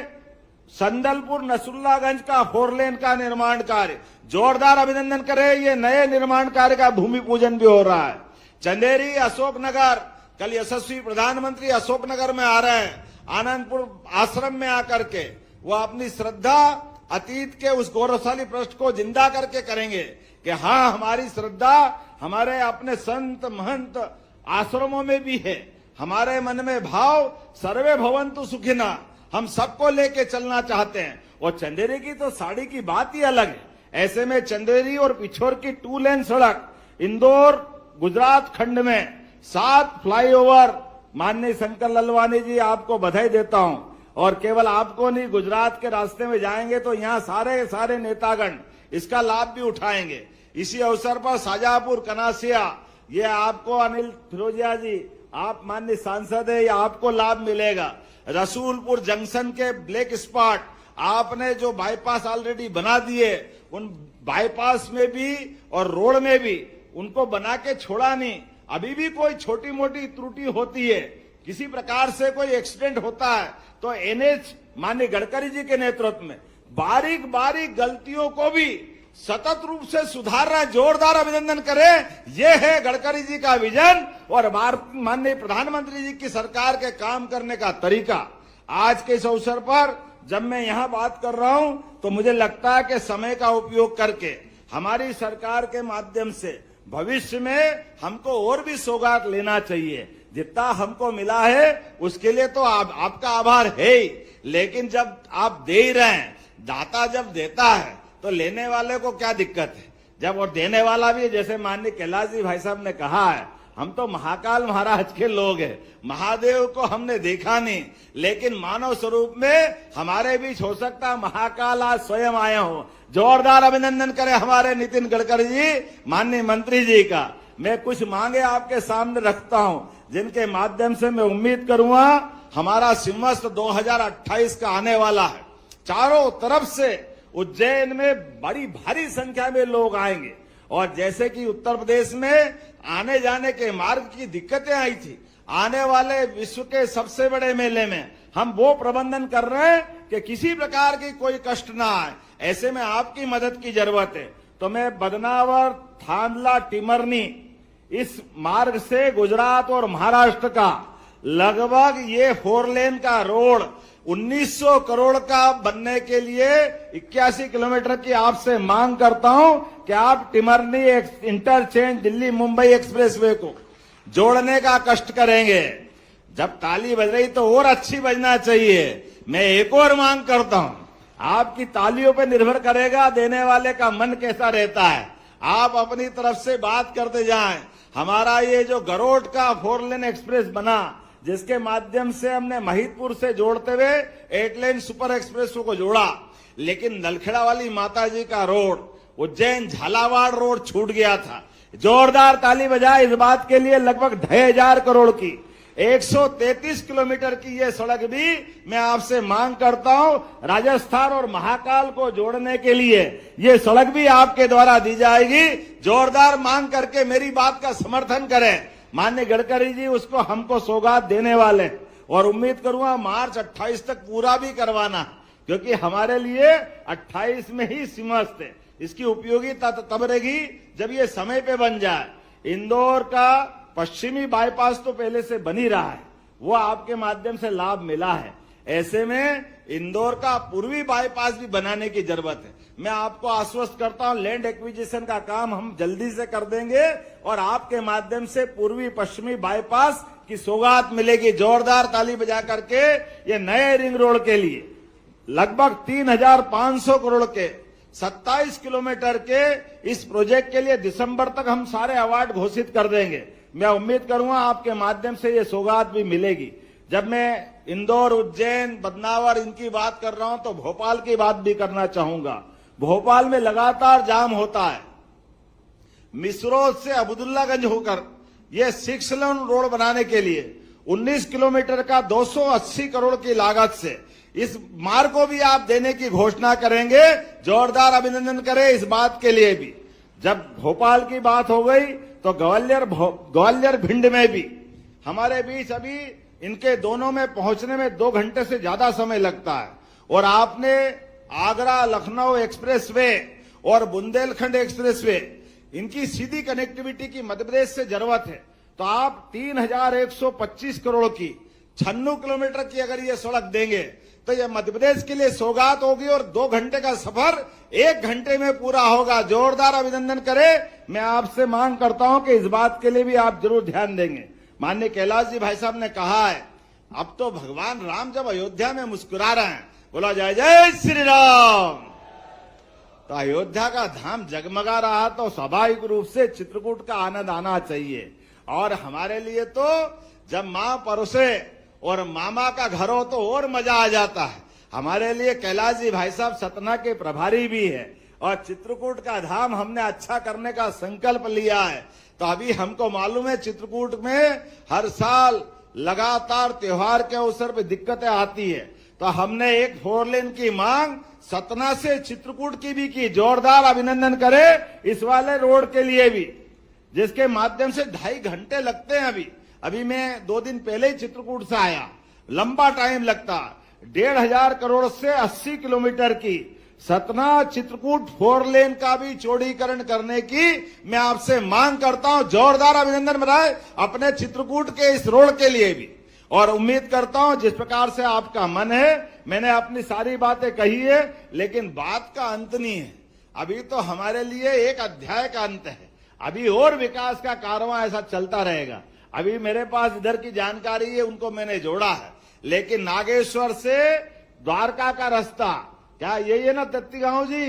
संदलपुर नसरुल्लागंज का 4 लेन का निर्माण कार्य, जोरदार अभिनंदन करें। ये नए निर्माण कार्य का भूमि पूजन भी हो रहा है। चंदेरी अशोकनगर, कल यशस्वी प्रधानमंत्री अशोकनगर में आ रहे हैं। आनंदपुर आश्रम में आकर के वो अपनी श्रद्धा अतीत के उस गौरवशाली पृष्ठ को जिंदा करके करेंगे कि हाँ, हमारी श्रद्धा हमारे अपने संत महंत आश्रमों में भी है। हमारे मन में भाव सर्वे भवन्तु सुखिना, हम सबको लेके चलना चाहते हैं। और चंदेरी की तो साड़ी की बात ही अलग है। ऐसे में चंदेरी और पिछोर की 2 लेन सड़क, इंदौर गुजरात खंड में 7 फ्लाईओवर, माननीय शंकर ललवानी जी आपको बधाई देता हूं। और केवल आपको नहीं, गुजरात के रास्ते में जाएंगे तो यहाँ सारे नेतागण इसका लाभ भी उठाएंगे। इसी अवसर पर शाजापुर कनासिया, ये आपको अनिल फिरोजिया जी, आप माननीय सांसद है, ये आपको लाभ मिलेगा। रसूलपुर जंक्शन के ब्लैक स्पॉट आपने जो बाईपास ऑलरेडी बना दिए, उन बाईपास में भी और रोड में भी उनको बना के छोड़ा नहीं। अभी भी कोई छोटी मोटी त्रुटि होती है, किसी प्रकार से कोई एक्सीडेंट होता है तो एनएच माननीय गडकरी जी के नेतृत्व में बारीक बारीक गलतियों को भी सतत रूप से सुधारना। जोरदार अभिनंदन करें। यह है गडकरी जी का विजन और माननीय प्रधानमंत्री जी की सरकार के काम करने का तरीका। आज के इस अवसर पर जब मैं यहां बात कर रहा हूं तो मुझे लगता है कि समय का उपयोग करके हमारी सरकार के माध्यम से भविष्य में हमको और भी सौगात लेना चाहिए। जितना हमको मिला है उसके लिए तो आपका आभार है ही, लेकिन जब आप दे ही रहे हैं, दाता जब देता है तो लेने वाले को क्या दिक्कत है। जब और देने वाला भी, जैसे माननीय कैलाश जी भाई साहब ने कहा है, हम तो महाकाल महाराज के लोग हैं, महादेव को हमने देखा नहीं, लेकिन मानव स्वरूप में हमारे बीच हो सकता महाकाल आज स्वयं आए हो। जोरदार अभिनंदन करें हमारे नितिन गडकरी जी, माननीय मंत्री जी का। मैं कुछ मांगे आपके सामने रखता हूं, जिनके माध्यम से मैं उम्मीद करूंगा हमारा सिमस्त 2028 का आने वाला है। चारों तरफ से उज्जैन में बड़ी भारी संख्या में लोग आएंगे, और जैसे कि उत्तर प्रदेश में आने जाने के मार्ग की दिक्कतें आई थी, आने वाले विश्व के सबसे बड़े मेले में हम वो प्रबंधन कर रहे हैं कि किसी प्रकार की कोई कष्ट ना आए। ऐसे में आपकी मदद की जरूरत है। तो मैं बदनावर, थांदला, टिमरनी इस मार्ग से गुजरात और महाराष्ट्र का लगभग ये 4 लेन का रोड 1900 करोड़ का बनने के लिए 81 किलोमीटर की आपसे मांग करता हूं कि आप टिमरनी इंटरचेंज दिल्ली मुंबई एक्सप्रेसवे को जोड़ने का कष्ट करेंगे। जब ताली बज रही तो और अच्छी बजना चाहिए। मैं एक और मांग करता हूं, आपकी तालियों पे निर्भर करेगा देने वाले का मन कैसा रहता है। आप अपनी तरफ से बात करते जाएं। हमारा ये जो गरोड का 4 लेन एक्सप्रेस बना, जिसके माध्यम से हमने महिदपुर से जोड़ते हुए 8 लेन सुपर एक्सप्रेस को जोड़ा, लेकिन नलखेड़ा वाली माता जी का रोड, उज्जैन झालावाड़ रोड छूट गया था। जोरदार ताली बजाए इस बात के लिए। लगभग 2,500 करोड़ की 133 किलोमीटर की ये सड़क भी मैं आपसे मांग करता हूं। राजस्थान और महाकाल को जोड़ने के लिए ये सड़क भी आपके द्वारा दी जाएगी। जोरदार मांग करके मेरी बात का समर्थन करें। माननीय गडकरी जी उसको हमको सौगात देने वाले हैं, और उम्मीद करूंगा मार्च 28 तक पूरा भी करवाना, क्योंकि हमारे लिए 28 में ही सिमस्त है। इसकी उपयोगिता तब रहेगी जब ये समय पे बन जाए। इंदौर का पश्चिमी बाईपास तो पहले से बन ही रहा है, वो आपके माध्यम से लाभ मिला है। ऐसे में इंदौर का पूर्वी बाईपास भी बनाने की जरूरत है। मैं आपको आश्वस्त करता हूं, लैंड एक्विजिशन का काम हम जल्दी से कर देंगे, और आपके माध्यम से पूर्वी पश्चिमी बाईपास की सौगात मिलेगी। जोरदार ताली बजा करके ये नए रिंग रोड के लिए लगभग 3,500 करोड़ के 27 किलोमीटर के इस प्रोजेक्ट के लिए दिसंबर तक हम सारे अवार्ड घोषित कर देंगे। मैं उम्मीद करूंगा आपके माध्यम से ये सौगात भी मिलेगी। जब मैं इंदौर, उज्जैन, बदनावर इनकी बात कर रहा हूं तो भोपाल की बात भी करना चाहूंगा। भोपाल में लगातार जाम होता है। मिसरोद से अब्दुल्लागंज होकर ये 6 लेन रोड बनाने के लिए 19 किलोमीटर का 280 करोड़ की लागत से इस मार्ग को भी आप देने की घोषणा करेंगे। जोरदार अभिनंदन करें इस बात के लिए भी। जब भोपाल की बात हो गई तो ग्वालियर भिंड में भी हमारे बीच अभी इनके दोनों में पहुंचने में 2 घंटे से ज्यादा समय लगता है। और आपने आगरा लखनऊ एक्सप्रेसवे और बुंदेलखंड एक्सप्रेसवे, इनकी सीधी कनेक्टिविटी की मध्य प्रदेश से जरूरत है। तो आप 3,125 करोड़ की 96 किलोमीटर की अगर ये सड़क देंगे तो ये मध्य प्रदेश के लिए सौगात होगी, और 2 घंटे का सफर 1 घंटे में पूरा होगा। जोरदार अभिनंदन करें। मैं आपसे मांग करता हूं कि इस बात के लिए भी आप जरूर ध्यान देंगे। माननीय कैलाश जी भाई साहब ने कहा है, अब तो भगवान राम जब अयोध्या में मुस्कुरा रहे हैं, बोला जय जय श्री राम, तो अयोध्या का धाम जगमगा रहा तो स्वाभाविक रूप से चित्रकूट का आनंद आना चाहिए। और हमारे लिए तो जब मां परोसे और मामा का घर हो तो और मजा आ जाता है। हमारे लिए कैलाश जी भाई साहब सतना के प्रभारी भी है, और चित्रकूट का धाम हमने अच्छा करने का संकल्प लिया है। तो अभी हमको मालूम है चित्रकूट में हर साल लगातार त्योहार के अवसर पर दिक्कतें आती है, तो हमने एक 4 लेन की मांग सतना से चित्रकूट की भी की। जोरदार अभिनंदन करें इस वाले रोड के लिए भी, जिसके माध्यम से 2.5 घंटे लगते हैं। अभी मैं 2 दिन पहले ही चित्रकूट से आया, लंबा टाइम लगता। 1,500 करोड़ से 80 किलोमीटर की सतना चित्रकूट 4 लेन का भी चौड़ीकरण करने की मैं आपसे मांग करता हूं। जोरदार अभिनंदन बनाए अपने चित्रकूट के इस रोड के लिए भी। और उम्मीद करता हूं जिस प्रकार से आपका मन है, मैंने अपनी सारी बातें कही है, लेकिन बात का अंत नहीं है। अभी तो हमारे लिए एक अध्याय का अंत है। अभी और विकास का कारवां ऐसा चलता रहेगा। अभी मेरे पास इधर की जानकारी है, उनको मैंने जोड़ा है, लेकिन नागेश्वर से द्वारका का रास्ता, क्या यही है ना दत्तीगांव जी,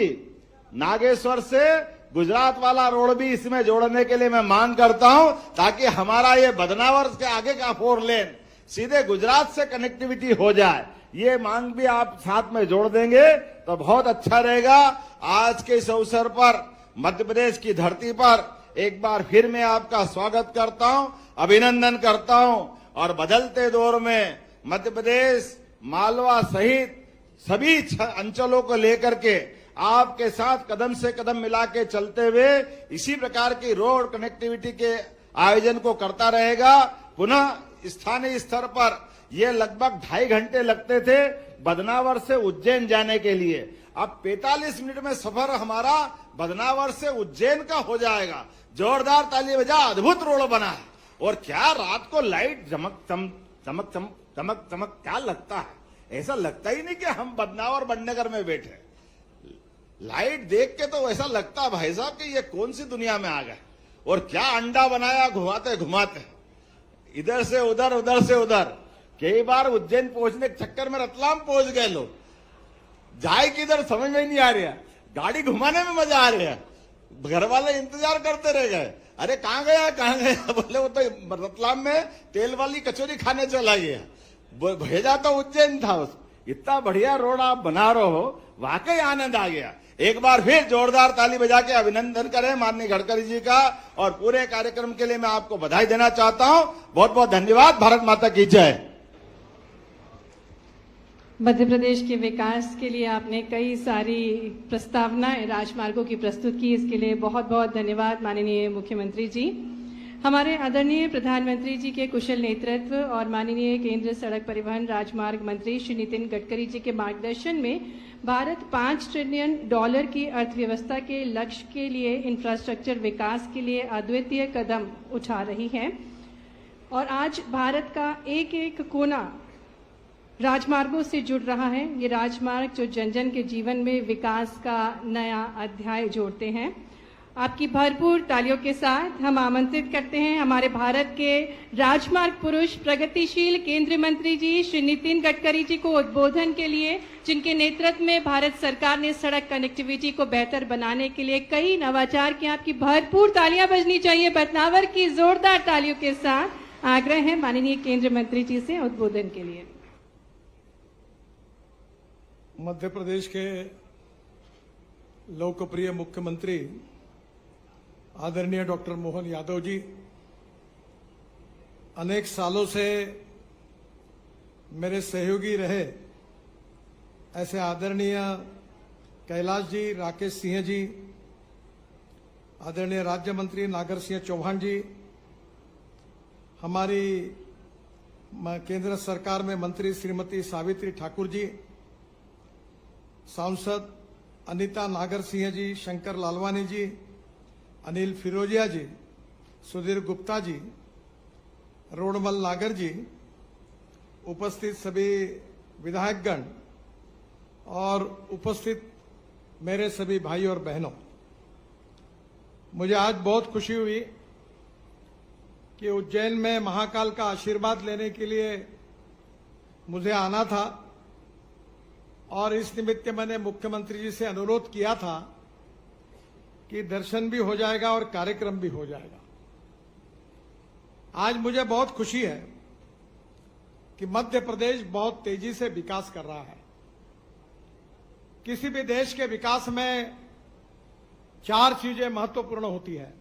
नागेश्वर से गुजरात वाला रोड भी इसमें जोड़ने के लिए मैं मांग करता हूं, ताकि हमारा ये बदनावर के आगे का 4 लेन सीधे गुजरात से कनेक्टिविटी हो जाए। ये मांग भी आप साथ में जोड़ देंगे तो बहुत अच्छा रहेगा। आज के इस अवसर पर मध्य प्रदेश की धरती पर एक बार फिर मैं आपका स्वागत करता हूं, अभिनंदन करता हूं। और बदलते दौर में मध्य प्रदेश मालवा सहित सभी अंचलों को लेकर के आपके साथ कदम से कदम मिला के चलते हुए इसी प्रकार की रोड कनेक्टिविटी के आयोजन को करता रहेगा। पुनः स्थानीय स्तर पर ये लगभग 2.5 घंटे लगते थे बदनावर से उज्जैन जाने के लिए, अब 45 मिनट में सफर हमारा बदनावर से उज्जैन का हो जाएगा। जोरदार ताली बजा, अद्भुत रोड बना है। और क्या रात को लाइट चमक चमक क्या लगता है, ऐसा लगता ही नहीं कि हम बदनावर बड़नगर में बैठे। लाइट देख के तो ऐसा लगता है भाई साहब कि ये कौन सी दुनिया में आ गए। और क्या अंडा बनाया घुमाते घुमाते, इधर से उधर उधर से उधर। कई बार उज्जैन पहुंचने के चक्कर में रतलाम पहुंच गए लोग, जाए किधर समझ में नहीं आ रहा। गाड़ी घुमाने में मजा आ रहा है, घर वाले इंतजार करते रह गए, अरे कहां गया बोले वो तो रतलाम में तेल वाली कचौरी खाने चला गया, भेजा तो उज्जैन था। इतना बढ़िया रोड आप बना रहे हो, वाकई आनंद आ गया। एक बार फिर जोरदार ताली बजा के अभिनंदन करें माननीय गडकरी जी का। और पूरे कार्यक्रम के लिए मैं आपको बधाई देना चाहता हूं। बहुत बहुत धन्यवाद। भारत माता की जय। मध्य प्रदेश के विकास के लिए आपने कई सारी प्रस्तावनाएं राजमार्गों की प्रस्तुत की, इसके लिए बहुत बहुत धन्यवाद माननीय मुख्यमंत्री जी। हमारे आदरणीय प्रधानमंत्री जी के कुशल नेतृत्व और माननीय केंद्र सड़क परिवहन राजमार्ग मंत्री श्री नितिन गडकरी जी के मार्गदर्शन में भारत $5 ट्रिलियन की अर्थव्यवस्था के लक्ष्य के लिए इंफ्रास्ट्रक्चर विकास के लिए अद्वितीय कदम उठा रही है। और आज भारत का एक एक कोना राजमार्गों से जुड़ रहा है। ये राजमार्ग जो जन जन के जीवन में विकास का नया अध्याय जोड़ते हैं। आपकी भरपूर तालियों के साथ हम आमंत्रित करते हैं हमारे भारत के राजमार्ग पुरुष प्रगतिशील केंद्रीय मंत्री जी श्री नितिन गडकरी जी को उद्बोधन के लिए, जिनके नेतृत्व में भारत सरकार ने सड़क कनेक्टिविटी को बेहतर बनाने के लिए कई नवाचार किए। आपकी भरपूर तालियां बजनी चाहिए बदनावर की जोरदार तालियों के साथ। आग्रह है माननीय केंद्रीय मंत्री जी से उद्बोधन के लिए। मध्य प्रदेश के लोकप्रिय मुख्यमंत्री आदरणीय डॉक्टर मोहन यादव जी अनेक सालों से मेरे सहयोगी रहे। ऐसे आदरणीय कैलाश जी, राकेश सिंह जी, आदरणीय राज्य मंत्री नागर सिंह चौहान जी, हमारी केंद्र सरकार में मंत्री श्रीमती सावित्री ठाकुर जी, सांसद अनीता नागर सिंह जी, शंकर लालवानी जी, अनिल फिरोजिया जी, सुधीर गुप्ता जी, रोडमल नागर जी, उपस्थित सभी विधायकगण और उपस्थित मेरे सभी भाई और बहनों, मुझे आज बहुत खुशी हुई कि उज्जैन में महाकाल का आशीर्वाद लेने के लिए मुझे आना था। और इस निमित्त मैंने मुख्यमंत्री जी से अनुरोध किया था कि दर्शन भी हो जाएगा और कार्यक्रम भी हो जाएगा। आज मुझे बहुत खुशी है कि मध्य प्रदेश बहुत तेजी से विकास कर रहा है। किसी भी देश के विकास में 4 चीजें महत्वपूर्ण होती है,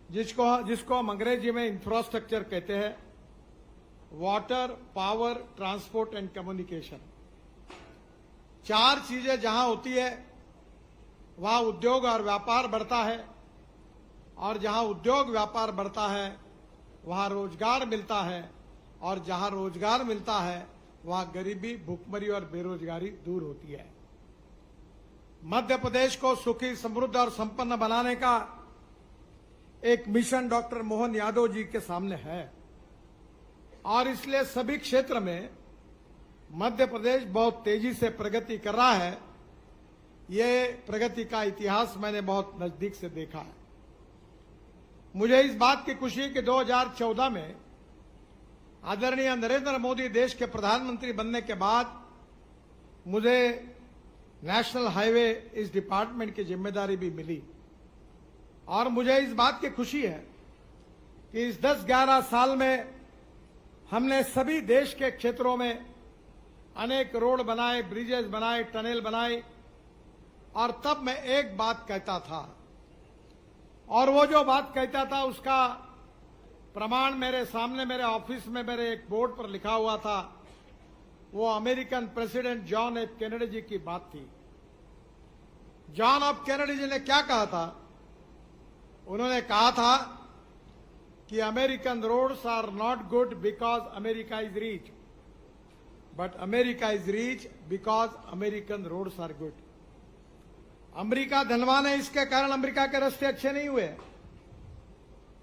जिसको हम अंग्रेजी में इंफ्रास्ट्रक्चर कहते हैं। Water, power, transport and communication. 4 चीजें जहां होती है वहां उद्योग और व्यापार बढ़ता है, और जहां उद्योग व्यापार बढ़ता है वहां रोजगार मिलता है, और जहां रोजगार मिलता है वहां गरीबी, भूखमरी और बेरोजगारी दूर होती है। मध्य प्रदेश को सुखी, समृद्ध और संपन्न बनाने का एक मिशन डॉक्टर मोहन यादव जी के सामने है, और इसलिए सभी क्षेत्र में मध्य प्रदेश बहुत तेजी से प्रगति कर रहा है। ये प्रगति का इतिहास मैंने बहुत नजदीक से देखा है। मुझे इस बात की खुशी है कि 2014 में आदरणीय नरेंद्र मोदी देश के प्रधानमंत्री बनने के बाद मुझे नेशनल हाईवे इस डिपार्टमेंट की जिम्मेदारी भी मिली, और मुझे इस बात की खुशी है कि इस 10-11 साल में हमने सभी देश के क्षेत्रों में अनेक रोड बनाए, ब्रिजेस बनाए, टनल बनाए। और तब मैं एक बात कहता था, और वो जो बात कहता था उसका प्रमाण मेरे सामने मेरे ऑफिस में मेरे एक बोर्ड पर लिखा हुआ था। वो American president John F Kennedy ji की बात थी। जॉन एफ कैनेडी जी ने क्या कहा था? उन्होंने कहा था कि American roads are not good because America is rich, but America is rich because American roads are good. America धनवान है, इसके कारण अमेरिका के रास्ते अच्छे नहीं हुए।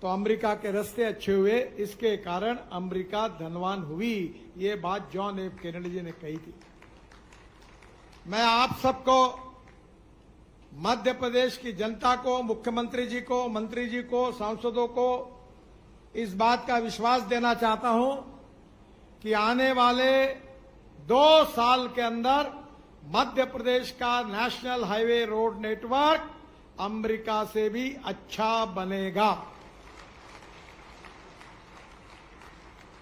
तो अमेरिका के रास्ते अच्छे हुए, इसके कारण अमेरिका धनवान हुई। ये बात जॉन एफ कैनेडी जी ने कही थी। मैं आप सबको, मध्य प्रदेश की जनता को, मुख्यमंत्री जी को, मंत्री जी को, सांसदों को इस बात का विश्वास देना चाहता हूं कि आने वाले 2 साल के अंदर मध्य प्रदेश का national highway road network America से भी अच्छा बनेगा।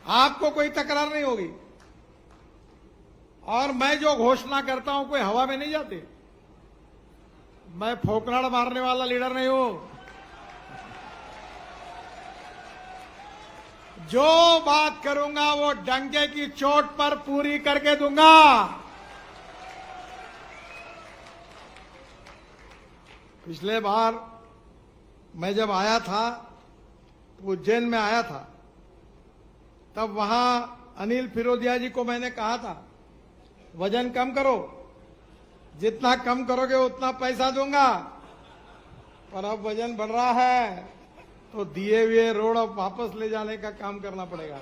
आपको कोई तकरार नहीं होगी। और मैं जो घोषणा करता हूं कोई हवा में नहीं जाती। मैं फोकनाड़ मारने वाला लीडर नहीं हूं। जो बात करूंगा वो डंके की चोट पर पूरी करके दूंगा। पिछले बार मैं जब आया था तो उज्जैन में आया था, तब वहां अनिल फिरोदिया जी को मैंने कहा था वजन कम करो, जितना कम करोगे उतना पैसा दूंगा। पर अब वजन बढ़ रहा है तो दिए हुए रोड अब वापस ले जाने का काम करना पड़ेगा।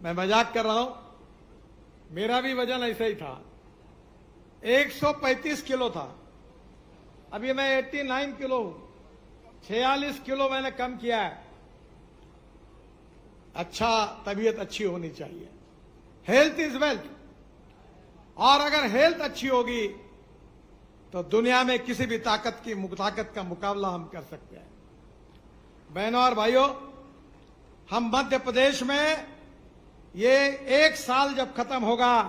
मैं मजाक कर रहा हूं, मेरा भी वजन ऐसा ही था, 135 किलो था। अभी मैं 89 किलो हूं, 46 किलो मैंने कम किया है। अच्छा, तबीयत अच्छी होनी चाहिए। Health is wealth. और अगर हेल्थ अच्छी होगी तो दुनिया में किसी भी ताकत का मुकाबला हम कर सकते हैं। बहनों और भाइयों, हम मध्य प्रदेश में ये 1 साल जब खत्म होगा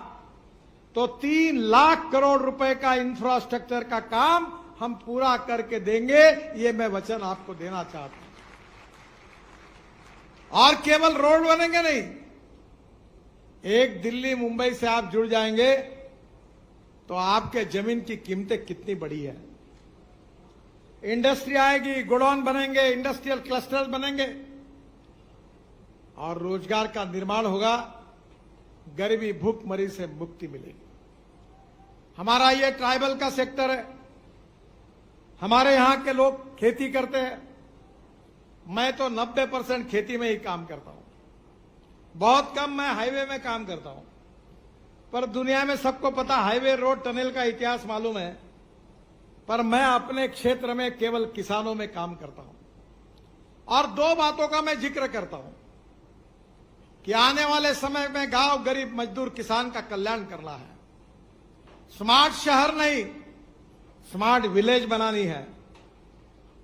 तो 3 लाख करोड़ रुपए का इंफ्रास्ट्रक्चर का काम हम पूरा करके देंगे। ये मैं वचन आपको देना चाहता हूं। और केवल रोड बनेंगे नहीं, एक दिल्ली मुंबई से आप जुड़ जाएंगे तो आपके जमीन की कीमतें कितनी बढ़ी है। इंडस्ट्री आएगी, गोडाउन बनेंगे, इंडस्ट्रियल क्लस्टर्स बनेंगे और रोजगार का निर्माण होगा। गरीबी भूखमरी से मुक्ति मिलेगी। हमारा ये ट्राइबल का सेक्टर है। हमारे यहां के लोग खेती करते हैं। मैं तो 90% खेती में ही काम करता हूं। बहुत कम मैं हाईवे में काम करता हूं। पर दुनिया में सबको पता हाईवे, रोड, टनल का इतिहास मालूम है। पर मैं अपने क्षेत्र में केवल किसानों में काम करता हूं। और 2 बातों का मैं जिक्र करता हूं कि आने वाले समय में गांव, गरीब, मजदूर, किसान का कल्याण करना है। स्मार्ट शहर नहीं, स्मार्ट विलेज बनानी है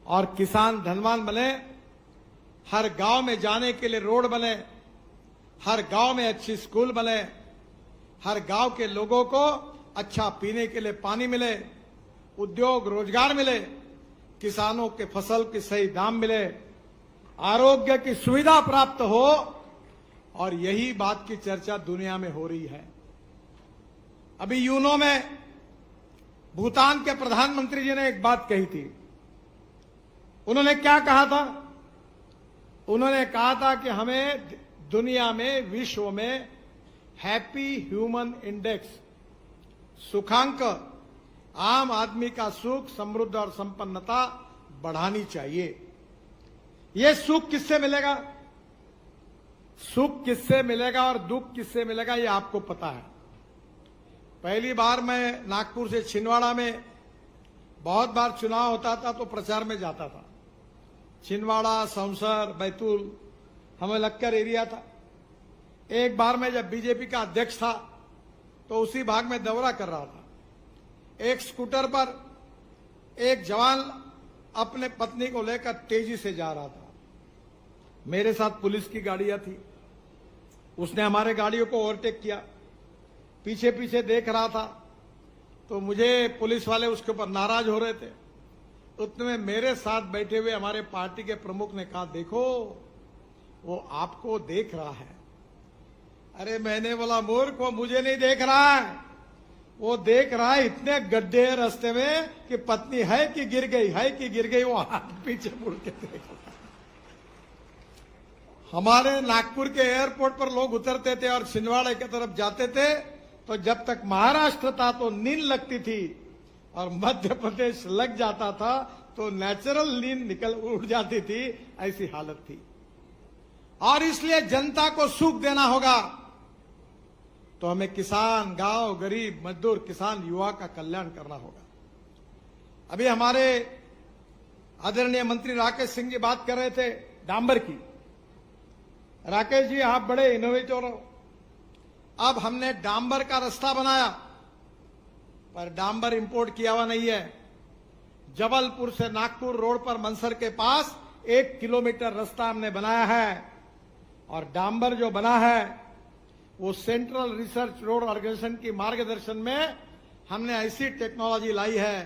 और किसान धनवान बने। हर गांव में जाने के लिए रोड बने, हर गांव में अच्छी स्कूल बने, हर गांव के लोगों को अच्छा पीने के लिए पानी मिले, उद्योग रोजगार मिले, किसानों के फसल के सही दाम मिले, आरोग्य की सुविधा प्राप्त हो। और यही बात की चर्चा दुनिया में हो रही है। अभी यूनो में भूटान के प्रधानमंत्री जी ने एक बात कही थी। उन्होंने क्या कहा था? उन्होंने कहा था कि हमें दुनिया में, विश्व में हैप्पी ह्यूमन इंडेक्स, सुखांक, आम आदमी का सुख, समृद्धि और संपन्नता बढ़ानी चाहिए। ये सुख किससे मिलेगा? सुख किससे मिलेगा और दुख किससे मिलेगा ये आपको पता है। पहली बार मैं नागपुर से छिंदवाड़ा में, बहुत बार चुनाव होता था तो प्रचार में जाता था। छिंदवाड़ा, सौंसर, बैतूल, हमें लक्कर एरिया था। एक बार मैं जब बीजेपी का अध्यक्ष था तो उसी भाग में दौरा कर रहा था। एक स्कूटर पर एक जवान अपने पत्नी को लेकर तेजी से जा रहा था। मेरे साथ पुलिस की गाड़ियां थी। उसने हमारे गाड़ियों को ओवरटेक किया, पीछे पीछे देख रहा था। तो मुझे पुलिस वाले उसके ऊपर नाराज हो रहे थे। उतने में मेरे साथ बैठे हुए हमारे पार्टी के प्रमुख ने कहा, देखो वो आपको देख रहा है। अरे मैंने बोला, मूर्ख, वो मुझे नहीं देख रहा है, वो देख रहा है इतने गड्ढे हैं रास्ते में कि पत्नी है कि गिर गई, है कि गिर गई, वो हाथ पीछे मुड़ के देख रहा है। हमारे नागपुर के एयरपोर्ट पर लोग उतरते थे और छिंदवाड़ा की तरफ जाते थे, तो जब तक महाराष्ट्र था तो नींद लगती थी, और मध्य प्रदेश लग जाता था तो नेचुरल नींद निकल उड़ जाती थी। ऐसी हालत थी। और इसलिए जनता को सुख देना होगा तो हमें किसान, गांव, गरीब, मजदूर, किसान, युवा का कल्याण करना होगा। अभी हमारे आदरणीय मंत्री राकेश सिंह जी बात कर रहे थे डांबर की। राकेश जी, आप बड़े इनोवेटर हो। अब हमने डांबर का रास्ता बनाया, पर डांबर इंपोर्ट किया हुआ नहीं है। जबलपुर से नागपुर रोड पर मनसर के पास 1 किलोमीटर रास्ता हमने बनाया है, और डांबर जो बना है वो सेंट्रल रिसर्च रोड ऑर्गेनाइजेशन की मार्गदर्शन में हमने ऐसी टेक्नोलॉजी लाई है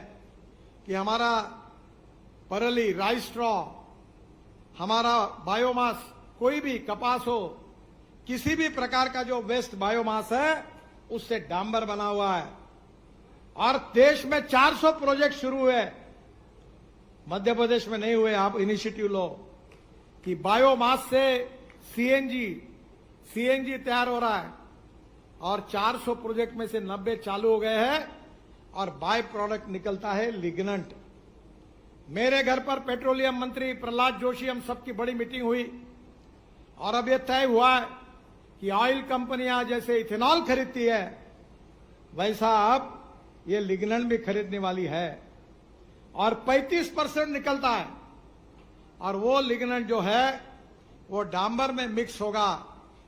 कि हमारा परली, राइस स्ट्रॉ, हमारा बायोमास, कोई भी कपास हो, किसी भी प्रकार का जो वेस्ट बायोमास है उससे डांबर बना हुआ है। और देश में 400 प्रोजेक्ट शुरू हुए, मध्य प्रदेश में नहीं हुए। आप इनिशिएटिव लो कि बायोमास से सीएनजी तैयार हो रहा है, और 400 प्रोजेक्ट में से 90 चालू हो गए हैं, और बाय प्रोडक्ट निकलता है लिग्नेंट। मेरे घर पर पेट्रोलियम मंत्री प्रहलाद जोशी, हम सबकी बड़ी मीटिंग हुई, और अब यह तय हुआ है कि ऑयल कंपनियां जैसे इथेनॉल खरीदती है, वैसा अब ये लिग्नेंट भी खरीदने वाली है, और 35% निकलता है। और वो लिग्नेंट जो है वो डांबर में मिक्स होगा,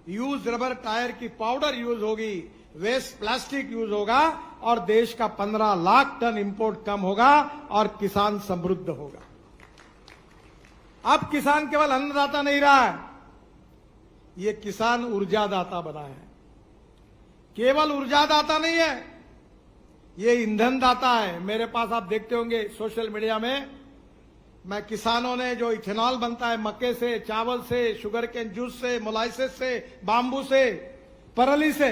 यूज रबर टायर की पाउडर यूज होगी, वेस्ट प्लास्टिक यूज होगा, और देश का 15 लाख टन इंपोर्ट कम होगा, और किसान समृद्ध होगा। अब किसान केवल अन्नदाता नहीं रहा है, ये किसान ऊर्जादाता बना है। केवल ऊर्जादाता नहीं है, ये ईंधन दाता है। मेरे पास आप देखते होंगे सोशल मीडिया में, मैं किसानों ने जो इथेनॉल बनता है मक्के से, चावल से, शुगर केन जूस से, मोलाइसिस से, बाम्बू से, परली से,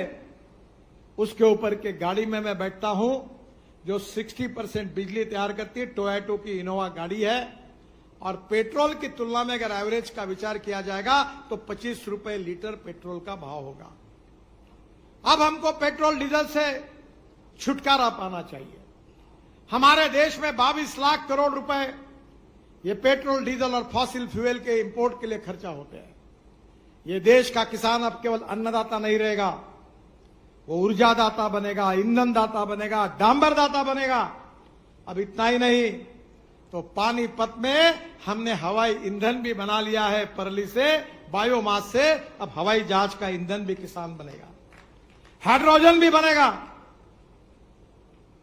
उसके ऊपर के गाड़ी में मैं बैठता हूं जो 60% बिजली तैयार करती है। टोयोटा की इनोवा गाड़ी है, और पेट्रोल की तुलना में अगर एवरेज का विचार किया जाएगा तो 25 रुपए लीटर पेट्रोल का भाव होगा। अब हमको पेट्रोल डीजल से छुटकारा पाना चाहिए। हमारे देश में 22 लाख करोड़ रुपए ये पेट्रोल, डीजल और फॉसिल फ्यूल के इंपोर्ट के लिए खर्चा होते हैं। ये देश का किसान अब केवल अन्नदाता नहीं रहेगा, वो ऊर्जादाता बनेगा, ईंधन दाता बनेगा, डांबर दाता बनेगा। अब इतना ही नहीं, तो पानीपत में हमने हवाई ईंधन भी बना लिया है, परली से, बायोमास से। अब हवाई जहाज का ईंधन भी किसान बनेगा, हाइड्रोजन भी बनेगा।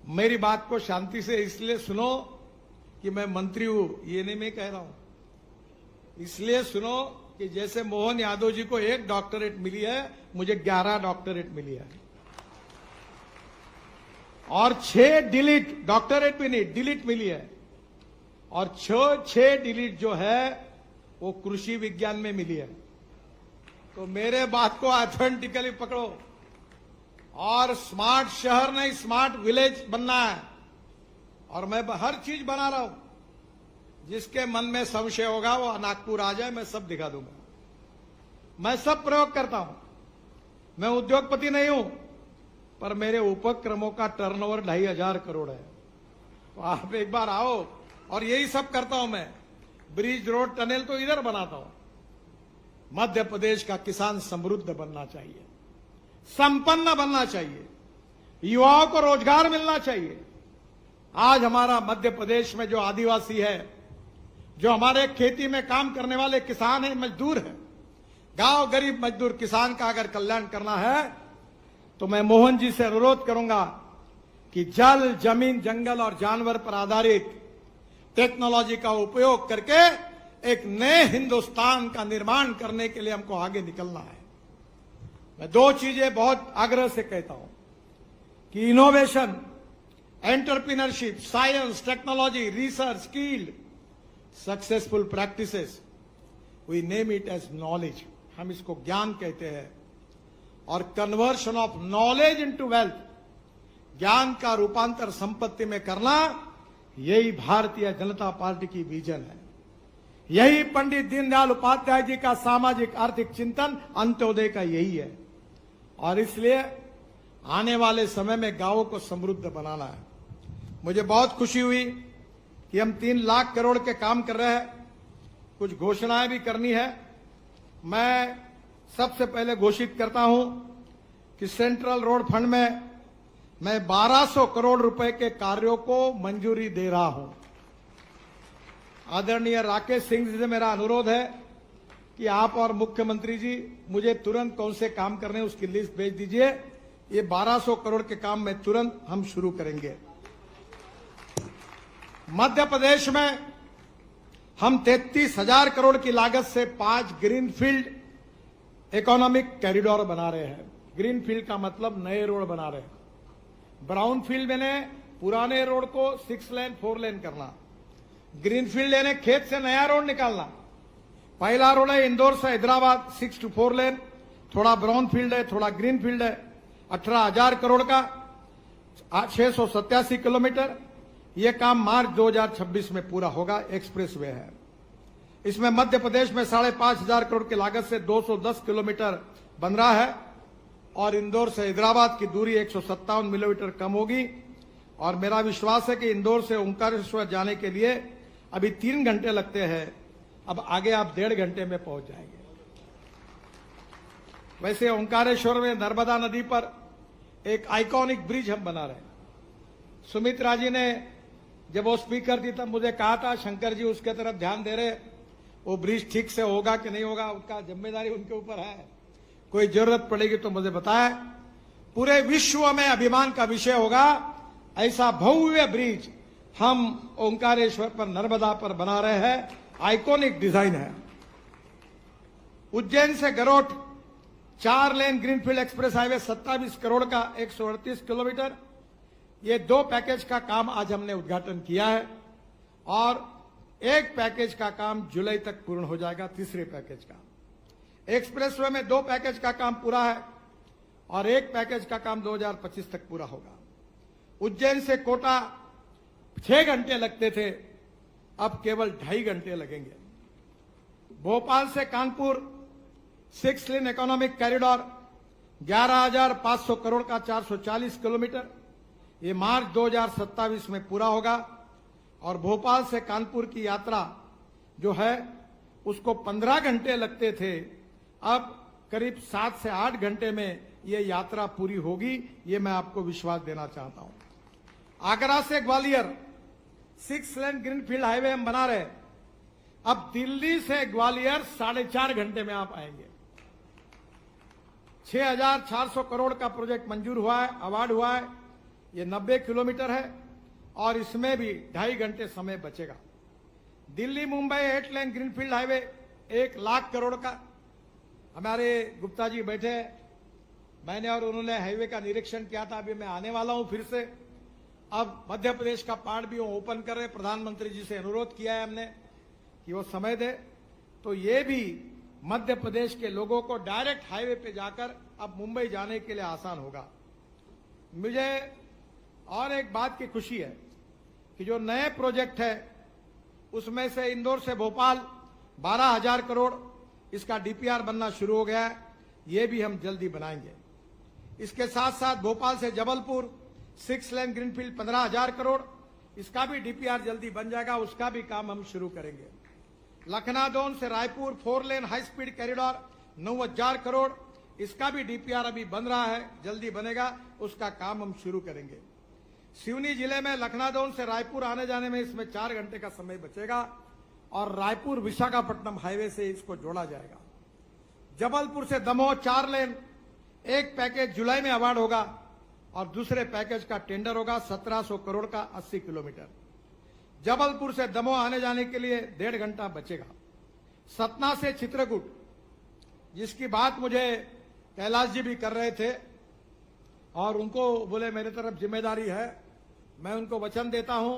मेरी बात को शांति से इसलिए सुनो कि मैं मंत्री हूं, ये नहीं मैं कह रहा हूं। इसलिए सुनो कि जैसे मोहन यादव जी को 1 डॉक्टरेट मिली है, मुझे 11 डॉक्टरेट मिली है, और 6 डिलीट, डॉक्टरेट भी नहीं, डिलीट मिली है, और 6 डिलीट जो है वो कृषि विज्ञान में मिली है। तो मेरे बात को ऑथेंटिकली पकड़ो, और स्मार्ट शहर नहीं, स्मार्ट विलेज बनना है। और मैं हर चीज बना रहा हूं। जिसके मन में संशय होगा वो नागपुर आ जाए, मैं सब दिखा दूंगा। मैं सब प्रयोग करता हूं। मैं उद्योगपति नहीं हूं, पर मेरे उपक्रमों का टर्नओवर 2500 करोड़ है। तो आप एक बार आओ, और यही सब करता हूं मैं। ब्रिज, रोड, टनल तो इधर बनाता हूं। मध्य प्रदेश का किसान समृद्ध बनना चाहिए, संपन्न बनना चाहिए, युवाओं को रोजगार मिलना चाहिए। आज हमारा मध्य प्रदेश में जो आदिवासी है, जो हमारे खेती में काम करने वाले किसान हैं, मजदूर हैं, गांव गरीब मजदूर किसान का अगर कल्याण करना है तो मैं मोहन जी से अनुरोध करूंगा कि जल, जमीन, जंगल और जानवर पर आधारित टेक्नोलॉजी का उपयोग करके एक नए हिंदुस्तान का निर्माण करने के लिए हमको आगे निकलना है। मैं 2 चीजें बहुत आग्रह से कहता हूं कि innovation, entrepreneurship, science, technology, research, skill, successful practices, we name it as knowledge, हम इसको ज्ञान कहते हैं। और conversion of knowledge into wealth, ज्ञान का रूपांतर संपत्ति में करना, यही भारतीय जनता पार्टी की विजन है। यही पंडित दीनदयाल उपाध्याय जी का सामाजिक आर्थिक चिंतन अंत्योदय का यही है। और इसलिए आने वाले समय में गांवों को समृद्ध बनाना है। मुझे बहुत खुशी हुई कि हम 3 लाख करोड़ के काम कर रहे हैं। कुछ घोषणाएं भी करनी है। मैं सबसे पहले घोषित करता हूं कि सेंट्रल रोड फंड में मैं 1200 करोड़ रुपए के कार्यों को मंजूरी दे रहा हूं। आदरणीय राकेश सिंह जी से मेरा अनुरोध है कि आप और मुख्यमंत्री जी मुझे तुरंत कौन से काम करने हैं उसकी लिस्ट भेज दीजिए। ये 1200 करोड़ के काम में तुरंत हम शुरू करेंगे। मध्य प्रदेश में हम 33,000 करोड़ की लागत से 5 ग्रीनफील्ड इकोनॉमिक कॉरिडोर बना रहे हैं। ग्रीनफील्ड का मतलब नए रोड बना रहे हैं। ब्राउन फील्ड में पुराने रोड को 6 लेन 4 लेन करना, ग्रीनफील्ड यानी खेत से नया रोड निकालना। पहला रोड है इंदौर से हैदराबाद 6 to 4 लेन, थोड़ा ब्राउन फील्ड है, थोड़ा ग्रीन फील्ड है, 18,000 करोड़ का 687 किलोमीटर। यह काम मार्च 2026 में पूरा होगा। एक्सप्रेसवे है। इसमें मध्य प्रदेश में 5,500 करोड़ की लागत से 210 किलोमीटर बन रहा है और इंदौर से हैदराबाद की दूरी 157 किलोमीटर कम होगी। और मेरा विश्वास है कि इंदौर से ओंकारेश्वर जाने के लिए अभी 3 घंटे लगते हैं, अब आगे आप 1.5 घंटे में पहुंच जाएंगे। वैसे ओंकारेश्वर में नर्मदा नदी पर एक आइकॉनिक ब्रिज हम बना रहे हैं। सुमित्रा जी ने जब वो स्पीकर थी तब मुझे कहा था, शंकर जी उसके तरफ ध्यान दे रहे, वो ब्रिज ठीक से होगा कि नहीं होगा उसका जिम्मेदारी उनके ऊपर है। कोई जरूरत पड़ेगी तो मुझे बताएं। पूरे विश्व में अभिमान का विषय होगा, ऐसा भव्य ब्रिज हम ओंकारेश्वर पर नर्मदा पर बना रहे हैं। आइकॉनिक डिजाइन है। उज्जैन से Garoth 4 lane greenfield express highway 27 crore का 138 किलोमीटर, ये 2 पैकेज का काम आज हमने उद्घाटन किया है और 1 पैकेज का काम जुलाई तक पूर्ण हो जाएगा। तीसरे पैकेज का एक्सप्रेसवे में 2 पैकेज का काम पूरा है और 1 पैकेज का काम 2025 तक पूरा होगा। उज्जैन से कोटा 6 घंटे लगते थे, अब केवल 2.5 घंटे लगेंगे। भोपाल से कानपुर 6 लेन इकोनॉमिक कॉरिडोर 11,500 करोड़ का 440 किलोमीटर, ये मार्च 2027 में पूरा होगा। और भोपाल से कानपुर की यात्रा जो है उसको 15 घंटे लगते थे, अब करीब 7 से 8 घंटे में ये यात्रा पूरी होगी। ये मैं आपको विश्वास देना चाहता हूं। आगरा से ग्वालियर 6 लेन ग्रीनफील्ड हाईवे हम बना रहे हैं। अब दिल्ली से ग्वालियर 4.5 घंटे में आप आएंगे। 6,400 करोड़ का प्रोजेक्ट मंजूर हुआ है, अवार्ड हुआ है। ये 90 किलोमीटर है और इसमें भी 2.5 घंटे समय बचेगा। Delhi Mumbai 8 lane greenfield highway 1 lakh crore का। हमारे गुप्ता जी बैठे हैं, मैंने और उन्होंने हाईवे का निरीक्षण किया था। अभी मैं आने वाला हूं फिर से। अब मध्य प्रदेश का पार्ट भी वो ओपन कर रहे। प्रधानमंत्री जी से अनुरोध किया है हमने कि वो समय दे, तो ये भी मध्य प्रदेश के लोगों को डायरेक्ट हाईवे पे जाकर अब मुंबई जाने के लिए आसान होगा। मुझे और एक बात की खुशी है कि जो नए प्रोजेक्ट है उसमें से इंदौर से भोपाल 12,000 करोड़, इसका डीपीआर बनना शुरू हो गया है। ये भी हम जल्दी बनाएंगे। इसके साथ साथ भोपाल से जबलपुर 6 लेन ग्रीनफील्ड 15,000 करोड़, इसका भी डीपीआर जल्दी बन जाएगा, उसका भी काम हम शुरू करेंगे। लखनादौन से रायपुर 4 लेन हाई स्पीड कॉरिडोर 9,000 करोड़, इसका भी डीपीआर अभी बन रहा है, जल्दी बनेगा, उसका काम हम शुरू करेंगे। सिवनी जिले में लखनादौन से रायपुर आने जाने में इसमें 4 घंटे का समय बचेगा और रायपुर विशाखापट्टनम हाईवे से इसको जोड़ा जाएगा। जबलपुर से दमोह 4 लेन, 1 पैकेज जुलाई में अवार्ड होगा और दूसरे पैकेज का टेंडर होगा 1700 करोड़ का 80 किलोमीटर। जबलपुर से दमोह आने जाने के लिए 1.5 घंटा बचेगा। सतना से चित्रकूट, जिसकी बात मुझे कैलाश जी भी कर रहे थे और उनको बोले मेरे तरफ जिम्मेदारी है, मैं उनको वचन देता हूं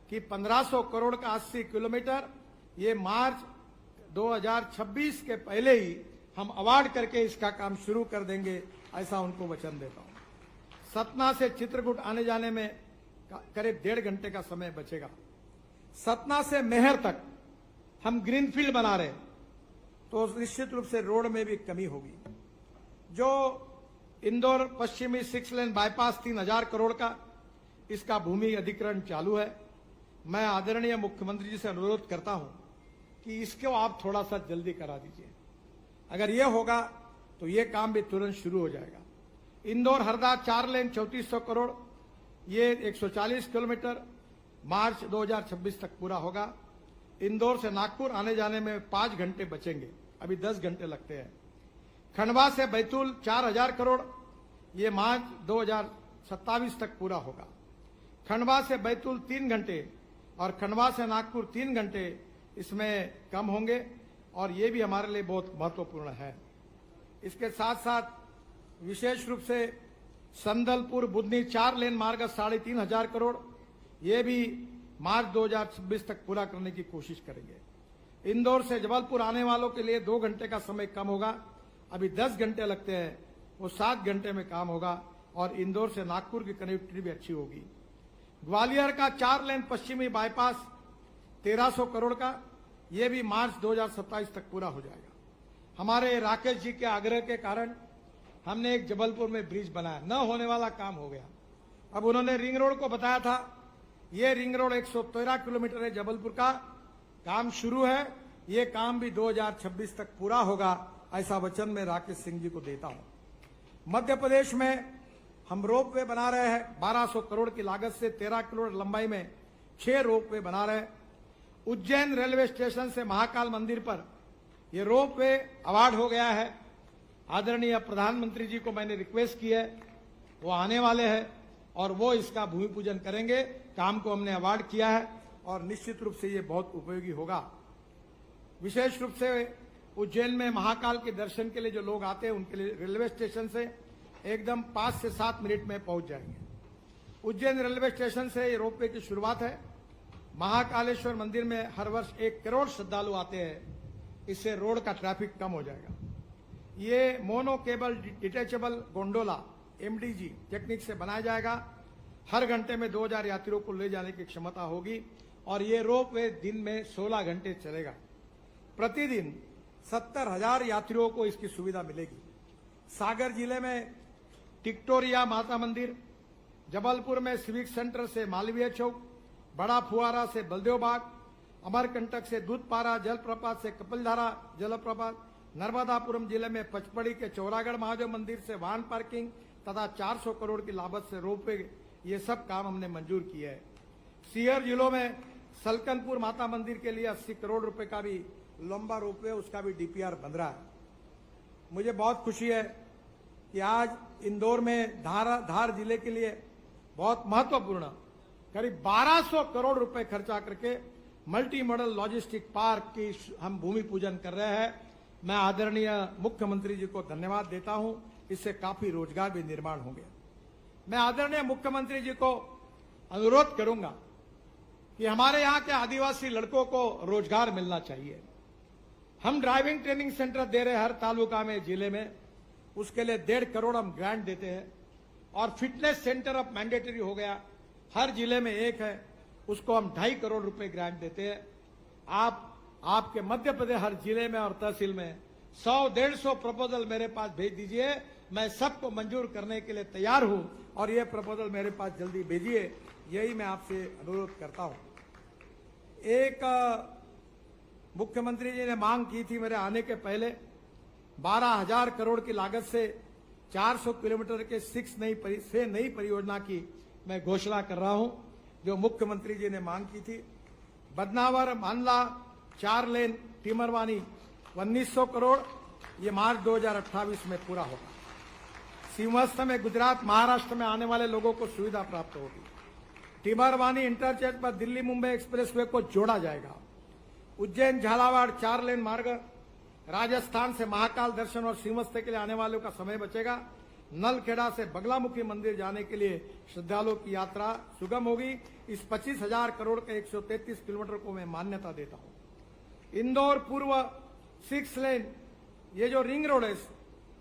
कि 1500 करोड़ का 80 किलोमीटर ये मार्च 2026 के पहले ही हम अवार्ड करके इसका काम शुरू कर देंगे, ऐसा उनको वचन देता हूं। सतना से चित्रकूट आने जाने में करीब 1.5 घंटे का समय बचेगा। सतना से मेहर तक हम ग्रीनफील्ड बना रहे हैं, तो निश्चित रूप से रोड में भी कमी होगी। जो इंदौर पश्चिमी 6 लेन बाईपास 3000 करोड़ का, इसका भूमि अधिग्रहण चालू है। मैं आदरणीय मुख्यमंत्री जी से अनुरोध करता हूं कि इसको आप थोड़ा सा जल्दी करा दीजिए। अगर यह होगा तो यह काम भी तुरंत शुरू हो जाएगा। इंदौर हरदा 4 लेन 3400 करोड़, ये 140 किलोमीटर मार्च 2026 तक पूरा होगा। इंदौर से नागपुर आने जाने में 5 घंटे बचेंगे, अभी 10 घंटे लगते हैं। खंडवा से बैतूल 4000 करोड़, ये मार्च 2027 तक पूरा होगा। खंडवा से बैतूल 3 घंटे और खंडवा से नागपुर 3 घंटे इसमें कम होंगे, और ये भी हमारे लिए बहुत महत्वपूर्ण है। इसके साथ साथ विशेष रूप से संदलपुर बुधनी 4 लेन मार्ग 3500 करोड़, ये भी मार्च 2026 तक पूरा करने की कोशिश करेंगे। इंदौर से जबलपुर आने वालों के लिए 2 घंटे का समय कम होगा, अभी 10 घंटे लगते हैं, वो 7 घंटे में काम होगा, और इंदौर से नागपुर की कनेक्टिविटी भी अच्छी होगी। ग्वालियर का 4 लेन पश्चिमी बाईपास 1300 करोड़ का, ये भी मार्च 2027 तक पूरा हो जाएगा। हमारे राकेश जी के आग्रह के कारण हमने एक जबलपुर में ब्रिज बनाया, न होने वाला काम हो गया। अब उन्होंने रिंग रोड को बताया था, ये रिंग रोड 113 किलोमीटर है जबलपुर का, काम शुरू है, ये काम भी 2026 तक पूरा होगा, ऐसा वचन मैं राकेश सिंह जी को देता हूं। मध्य प्रदेश में हम रोपवे बना रहे हैं, 1200 करोड़ की लागत से 13 किलोमीटर लंबाई में 6 रोपवे बना रहे हैं। उज्जैन रेलवे स्टेशन से महाकाल मंदिर पर यह रोपवे अवार्ड हो गया है। आदरणीय प्रधानमंत्री जी को मैंने रिक्वेस्ट की है, वो आने वाले हैं और वो इसका भूमि पूजन करेंगे। काम को हमने अवार्ड किया है और निश्चित रूप से ये बहुत उपयोगी होगा। विशेष रूप से उज्जैन में महाकाल के दर्शन के लिए जो लोग आते हैं उनके लिए रेलवे स्टेशन से एकदम 5 से 7 मिनट में पहुंच जाएंगे। उज्जैन रेलवे स्टेशन से ये रोपवे की शुरुआत है। महाकालेश्वर मंदिर में हर वर्ष 1 करोड़ श्रद्धालु आते हैं, इससे रोड का ट्रैफिक कम हो जाएगा। ये mono cable detachable gondola MDG technique से बनाया जाएगा। हर घंटे में 2000 यात्रियों को ले जाने की क्षमता होगी और ये रोपवे दिन में 16 घंटे चलेगा। प्रतिदिन 70,000 यात्रियों को इसकी सुविधा मिलेगी। सागर जिले में टिक्टोरिया माता मंदिर, जबलपुर में सिविक सेंटर से मालवीय चौक, बड़ा फुआरा से बलदेव बाग, अमरकंटक से दूधपारा जलप्रपात से कपिलधारा जलप्रपात, नर्मदापुरम जिले में पचपड़ी के चौरागढ़ महादेव मंदिर से वाहन पार्किंग तथा 400 करोड़ की लागत से रोपवे, ये सब काम हमने मंजूर किए हैं। सीकर जिलों में सलकनपुर माता मंदिर के लिए 80 करोड़ रुपए का भी लंबा रोपवे, उसका भी DPR बन रहा है। मुझे बहुत खुशी है कि आज इंदौर में धार जिले के लिए बहुत महत्वपूर्ण करीब 1200 करोड़ रुपए खर्चा करके मल्टी मॉडल लॉजिस्टिक पार्क की हम भूमि पूजन कर रहे हैं। मैं आदरणीय मुख्यमंत्री जी को धन्यवाद देता हूं, इससे काफी रोजगार भी निर्माण होंगे। मैं आदरणीय मुख्यमंत्री जी को अनुरोध करूंगा कि हमारे यहाँ के आदिवासी लड़कों को रोजगार मिलना चाहिए। हम ड्राइविंग ट्रेनिंग सेंटर दे रहे हैं हर तालुका में, जिले में, उसके लिए 1.5 करोड़ हम ग्रांट देते हैं। और फिटनेस सेंटर अब मैंडेटरी हो गया, हर जिले में एक है, उसको हम 2.5 करोड़ रुपए ग्रांट देते हैं। आपके मध्य प्रदेश हर जिले में और तहसील में 100-150 प्रपोजल मेरे पास भेज दीजिए, मैं सबको मंजूर करने के लिए तैयार हूं और ये प्रपोजल मेरे पास जल्दी भेजिए, यही मैं आपसे अनुरोध करता हूं। एक मुख्यमंत्री जी ने मांग की थी मेरे आने के पहले, 12,000 करोड़ की लागत से 400 किलोमीटर के 6 नई परियोजना की मैं घोषणा कर रहा हूं, जो मुख्यमंत्री जी ने मांग की थी। बदनावर मांडला 4 लेन टिमरवानी 1900 करोड़, ये मार्च 2028 में पूरा होगा। सिंहस्थ में गुजरात महाराष्ट्र में आने वाले लोगों को सुविधा प्राप्त होगी। टिमरवानी इंटरचेंज पर दिल्ली मुंबई एक्सप्रेसवे को जोड़ा जाएगा। उज्जैन झालावाड़ 4 लेन मार्ग, राजस्थान से महाकाल दर्शन और सिंहस्थ के लिए आने वालों का समय बचेगा। नलखेड़ा से बगलामुखी मंदिर जाने के लिए श्रद्धालुओं की यात्रा सुगम होगी। इस 25,000 करोड़ के 133 किलोमीटर को मैं मान्यता देता हूं। इंदौर पूर्व 6 लेन, ये जो रिंग रोड है,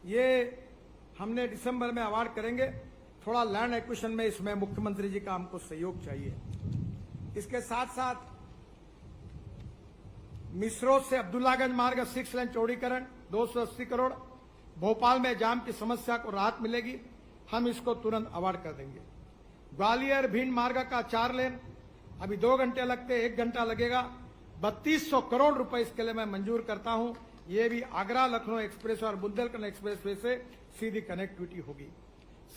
ये हमने दिसंबर में अवार्ड करेंगे। थोड़ा लैंड एक्विजिशन में इसमें मुख्यमंत्री जी का हमको सहयोग चाहिए। इसके साथ साथ मिसरोद से अब्दुल्लागंज मार्ग 6 लेन चौड़ीकरण 280 करोड़। भोपाल में जाम की समस्या को राहत मिलेगी, हम इसको तुरंत अवार्ड कर देंगे। ग्वालियर भिंड मार्ग का 4 लेन, अभी 2 घंटे लगते, 1 घंटा लगेगा। 3200 करोड़ रुपए इसके लिए मैं मंजूर करता हूं। ये भी आगरा लखनऊ एक्सप्रेस और बुंदेलखंड एक्सप्रेस वे से सीधी कनेक्टिविटी होगी।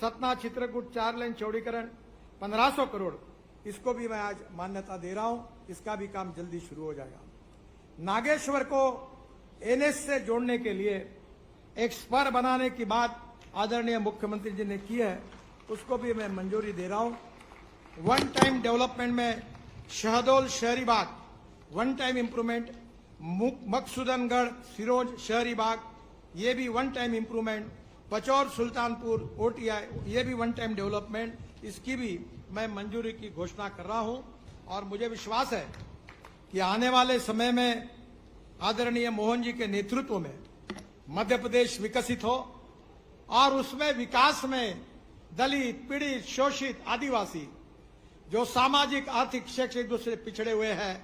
सतना चित्रकूट 4 लेन चौड़ीकरण 1500 करोड़, इसको भी मैं आज मान्यता दे रहा हूं। इसका भी काम जल्दी शुरू हो जाएगा। नागेश्वर को एनएच से जोड़ने के लिए एक स्पर बनाने की बात आदरणीय मुख्यमंत्री जी ने की है, उसको भी मैं मंजूरी दे रहा हूं। वन टाइम डेवलपमेंट में शहडोल शहरी बाग one time improvement, Maksudangarh Sironj शहरी बाग, ये भी one time improvement, Pachore Sultanpur OTI, ये भी वन टाइम डेवलपमेंट, इसकी भी मैं मंजूरी की घोषणा कर रहा हूं। और मुझे विश्वास है कि आने वाले समय में आदरणीय मोहन जी के नेतृत्व में मध्य प्रदेश विकसित हो और उसमें विकास में दलित, पीड़ित, शोषित, आदिवासी जो सामाजिक आर्थिक शैक्षिक रूप से पिछड़े हुए हैं,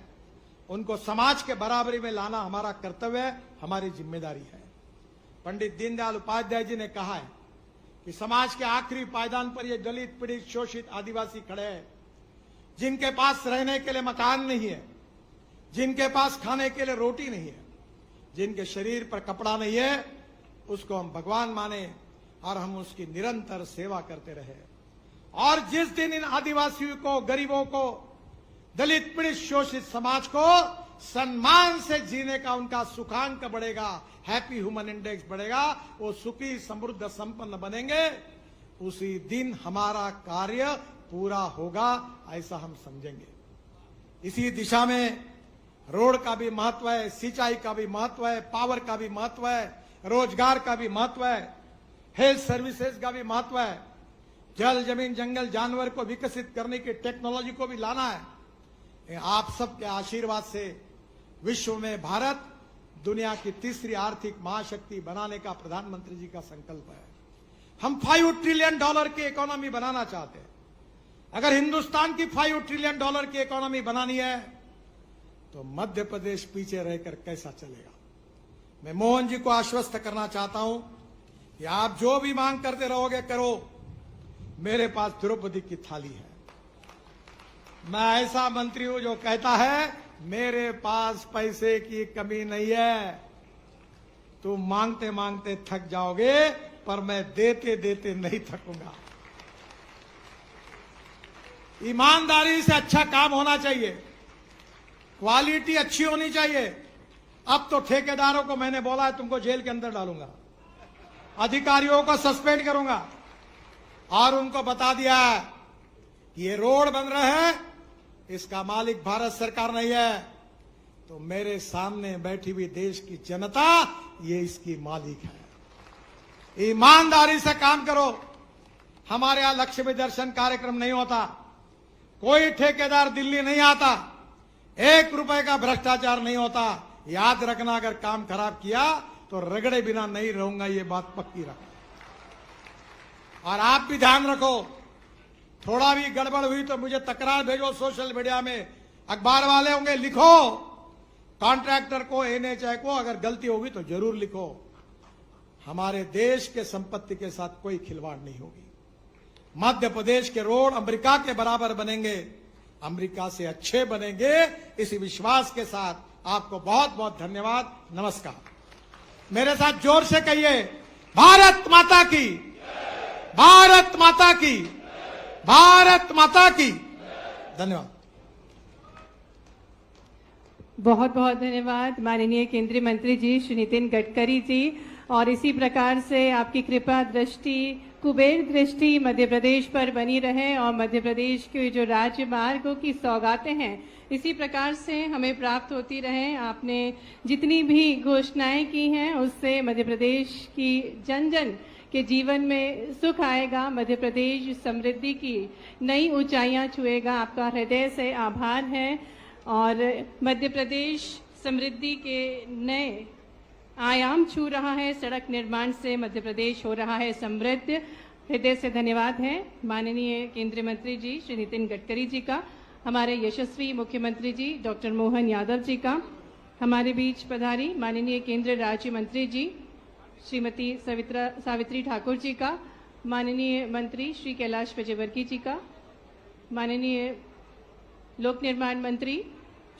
उनको समाज के बराबरी में लाना हमारा कर्तव्य है, हमारी जिम्मेदारी है। पंडित दीनदयाल उपाध्याय जी ने कहा है कि समाज के आखिरी पायदान पर ये दलित, पीड़ित, शोषित, आदिवासी खड़े हैं, जिनके पास रहने के लिए मकान नहीं है, जिनके पास खाने के लिए रोटी नहीं है, जिनके शरीर पर कपड़ा नहीं है, उसको हम भगवान माने और हम उसकी निरंतर सेवा करते रहे। और जिस दिन इन आदिवासियों को, गरीबों को, दलित, पीड़ित, शोषित समाज को सम्मान से जीने का उनका सुखांक बढ़ेगा, हैप्पी ह्यूमन इंडेक्स बढ़ेगा, वो सुखी, समृद्ध, संपन्न बनेंगे, उसी दिन हमारा कार्य पूरा होगा, ऐसा हम समझेंगे। इसी दिशा में रोड का भी महत्व है, सिंचाई का भी महत्व है, पावर का भी महत्व है, रोजगार का भी महत्व है, हेल्थ सर्विसेज का भी महत्व है, जल, जमीन, जंगल, जानवर को विकसित करने की टेक्नोलॉजी को भी लाना है। आप सबके आशीर्वाद से विश्व में भारत दुनिया की तीसरी आर्थिक महाशक्ति बनाने का प्रधानमंत्री जी का संकल्प है। हम $5 ट्रिलियन की इकोनॉमी बनाना चाहते हैं। अगर हिंदुस्तान की $5 ट्रिलियन की इकोनॉमी बनानी है तो मध्य प्रदेश पीछे रहकर कैसा चलेगा। मैं मोहन जी को आश्वस्त करना चाहता हूं कि आप जो भी मांग करते रहोगे करो, मेरे पास द्रौपदी की थाली है। मैं ऐसा मंत्री हूं जो कहता है मेरे पास पैसे की कमी नहीं है, तुम मांगते मांगते थक जाओगे पर मैं देते देते नहीं थकूंगा। ईमानदारी से अच्छा काम होना चाहिए, क्वालिटी अच्छी होनी चाहिए। अब तो ठेकेदारों को मैंने बोला है तुमको जेल के अंदर डालूंगा, अधिकारियों को सस्पेंड करूंगा और उनको बता दिया है कि ये रोड बन रहे हैं, इसका मालिक भारत सरकार नहीं है, तो मेरे सामने बैठी हुई देश की जनता ये इसकी मालिक है। ईमानदारी से काम करो। हमारे यहां लक्ष्मी दर्शन कार्यक्रम नहीं होता, कोई ठेकेदार दिल्ली नहीं आता, 1 रुपए का भ्रष्टाचार नहीं होता। याद रखना, अगर काम खराब किया तो रगड़े बिना नहीं रहूंगा, ये बात पक्की रखना। और आप भी ध्यान रखो, थोड़ा भी गड़बड़ हुई तो मुझे तकरार भेजो सोशल मीडिया में, अखबार वाले होंगे, लिखो कॉन्ट्रैक्टर को, एनएचआई को, अगर गलती होगी तो जरूर लिखो। हमारे देश के संपत्ति के साथ कोई खिलवाड़ नहीं होगी। मध्य प्रदेश के रोड अमेरिका के बराबर बनेंगे, अमेरिका से अच्छे बनेंगे, इसी विश्वास के साथ आपको बहुत बहुत धन्यवाद। नमस्कार। मेरे साथ जोर से कहिए, भारत माता की, भारत माता की, भारत माता की। धन्यवाद। बहुत बहुत धन्यवाद माननीय केंद्रीय मंत्री जी श्री नितिन गडकरी जी। और इसी प्रकार से आपकी कृपा दृष्टि, कुबेर दृष्टि मध्य प्रदेश पर बनी रहे और मध्य प्रदेश के जो राज्य मार्गों की सौगातें हैं इसी प्रकार से हमें प्राप्त होती रहे। आपने जितनी भी घोषणाएं की हैं उससे मध्य प्रदेश की जन जन कि जीवन में सुख आएगा, मध्य प्रदेश समृद्धि की नई ऊंचाइयां छुएगा। आपका हृदय से आभार है और मध्य प्रदेश समृद्धि के नए आयाम छू रहा है। सड़क निर्माण से मध्य प्रदेश हो रहा है समृद्ध। हृदय से धन्यवाद है माननीय केंद्रीय मंत्री जी श्री नितिन गडकरी जी का, हमारे यशस्वी मुख्यमंत्री जी डॉक्टर मोहन यादव जी का, हमारे बीच पधारी माननीय केंद्रीय राज्य मंत्री जी श्रीमती सावित्री ठाकुर जी का, माननीय मंत्री श्री कैलाश विजयवर्गीय जी का, माननीय लोक निर्माण मंत्री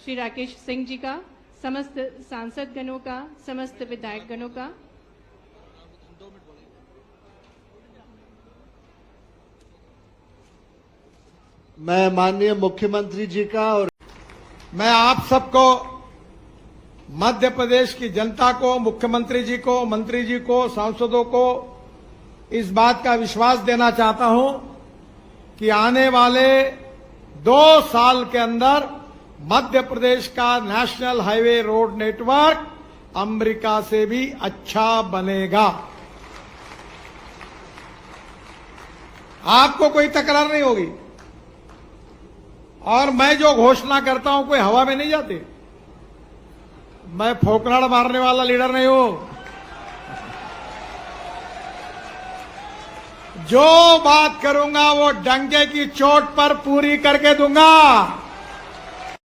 श्री राकेश सिंह जी का, समस्त सांसद गणों का, समस्त विधायक गणों का, मैं माननीय मुख्यमंत्री जी का और मैं आप सबको, मध्य प्रदेश की जनता को, मुख्यमंत्री जी को, मंत्री जी को, सांसदों को इस बात का विश्वास देना चाहता हूं कि आने वाले 2 साल के अंदर मध्य प्रदेश का national highway road network America से भी अच्छा बनेगा। आपको कोई तकरार नहीं होगी और मैं जो घोषणा करता हूं कोई हवा में नहीं जाती। मैं फोकनाड़ मारने वाला लीडर नहीं हूं। जो बात करूंगा वो डंके की चोट पर पूरी करके दूंगा।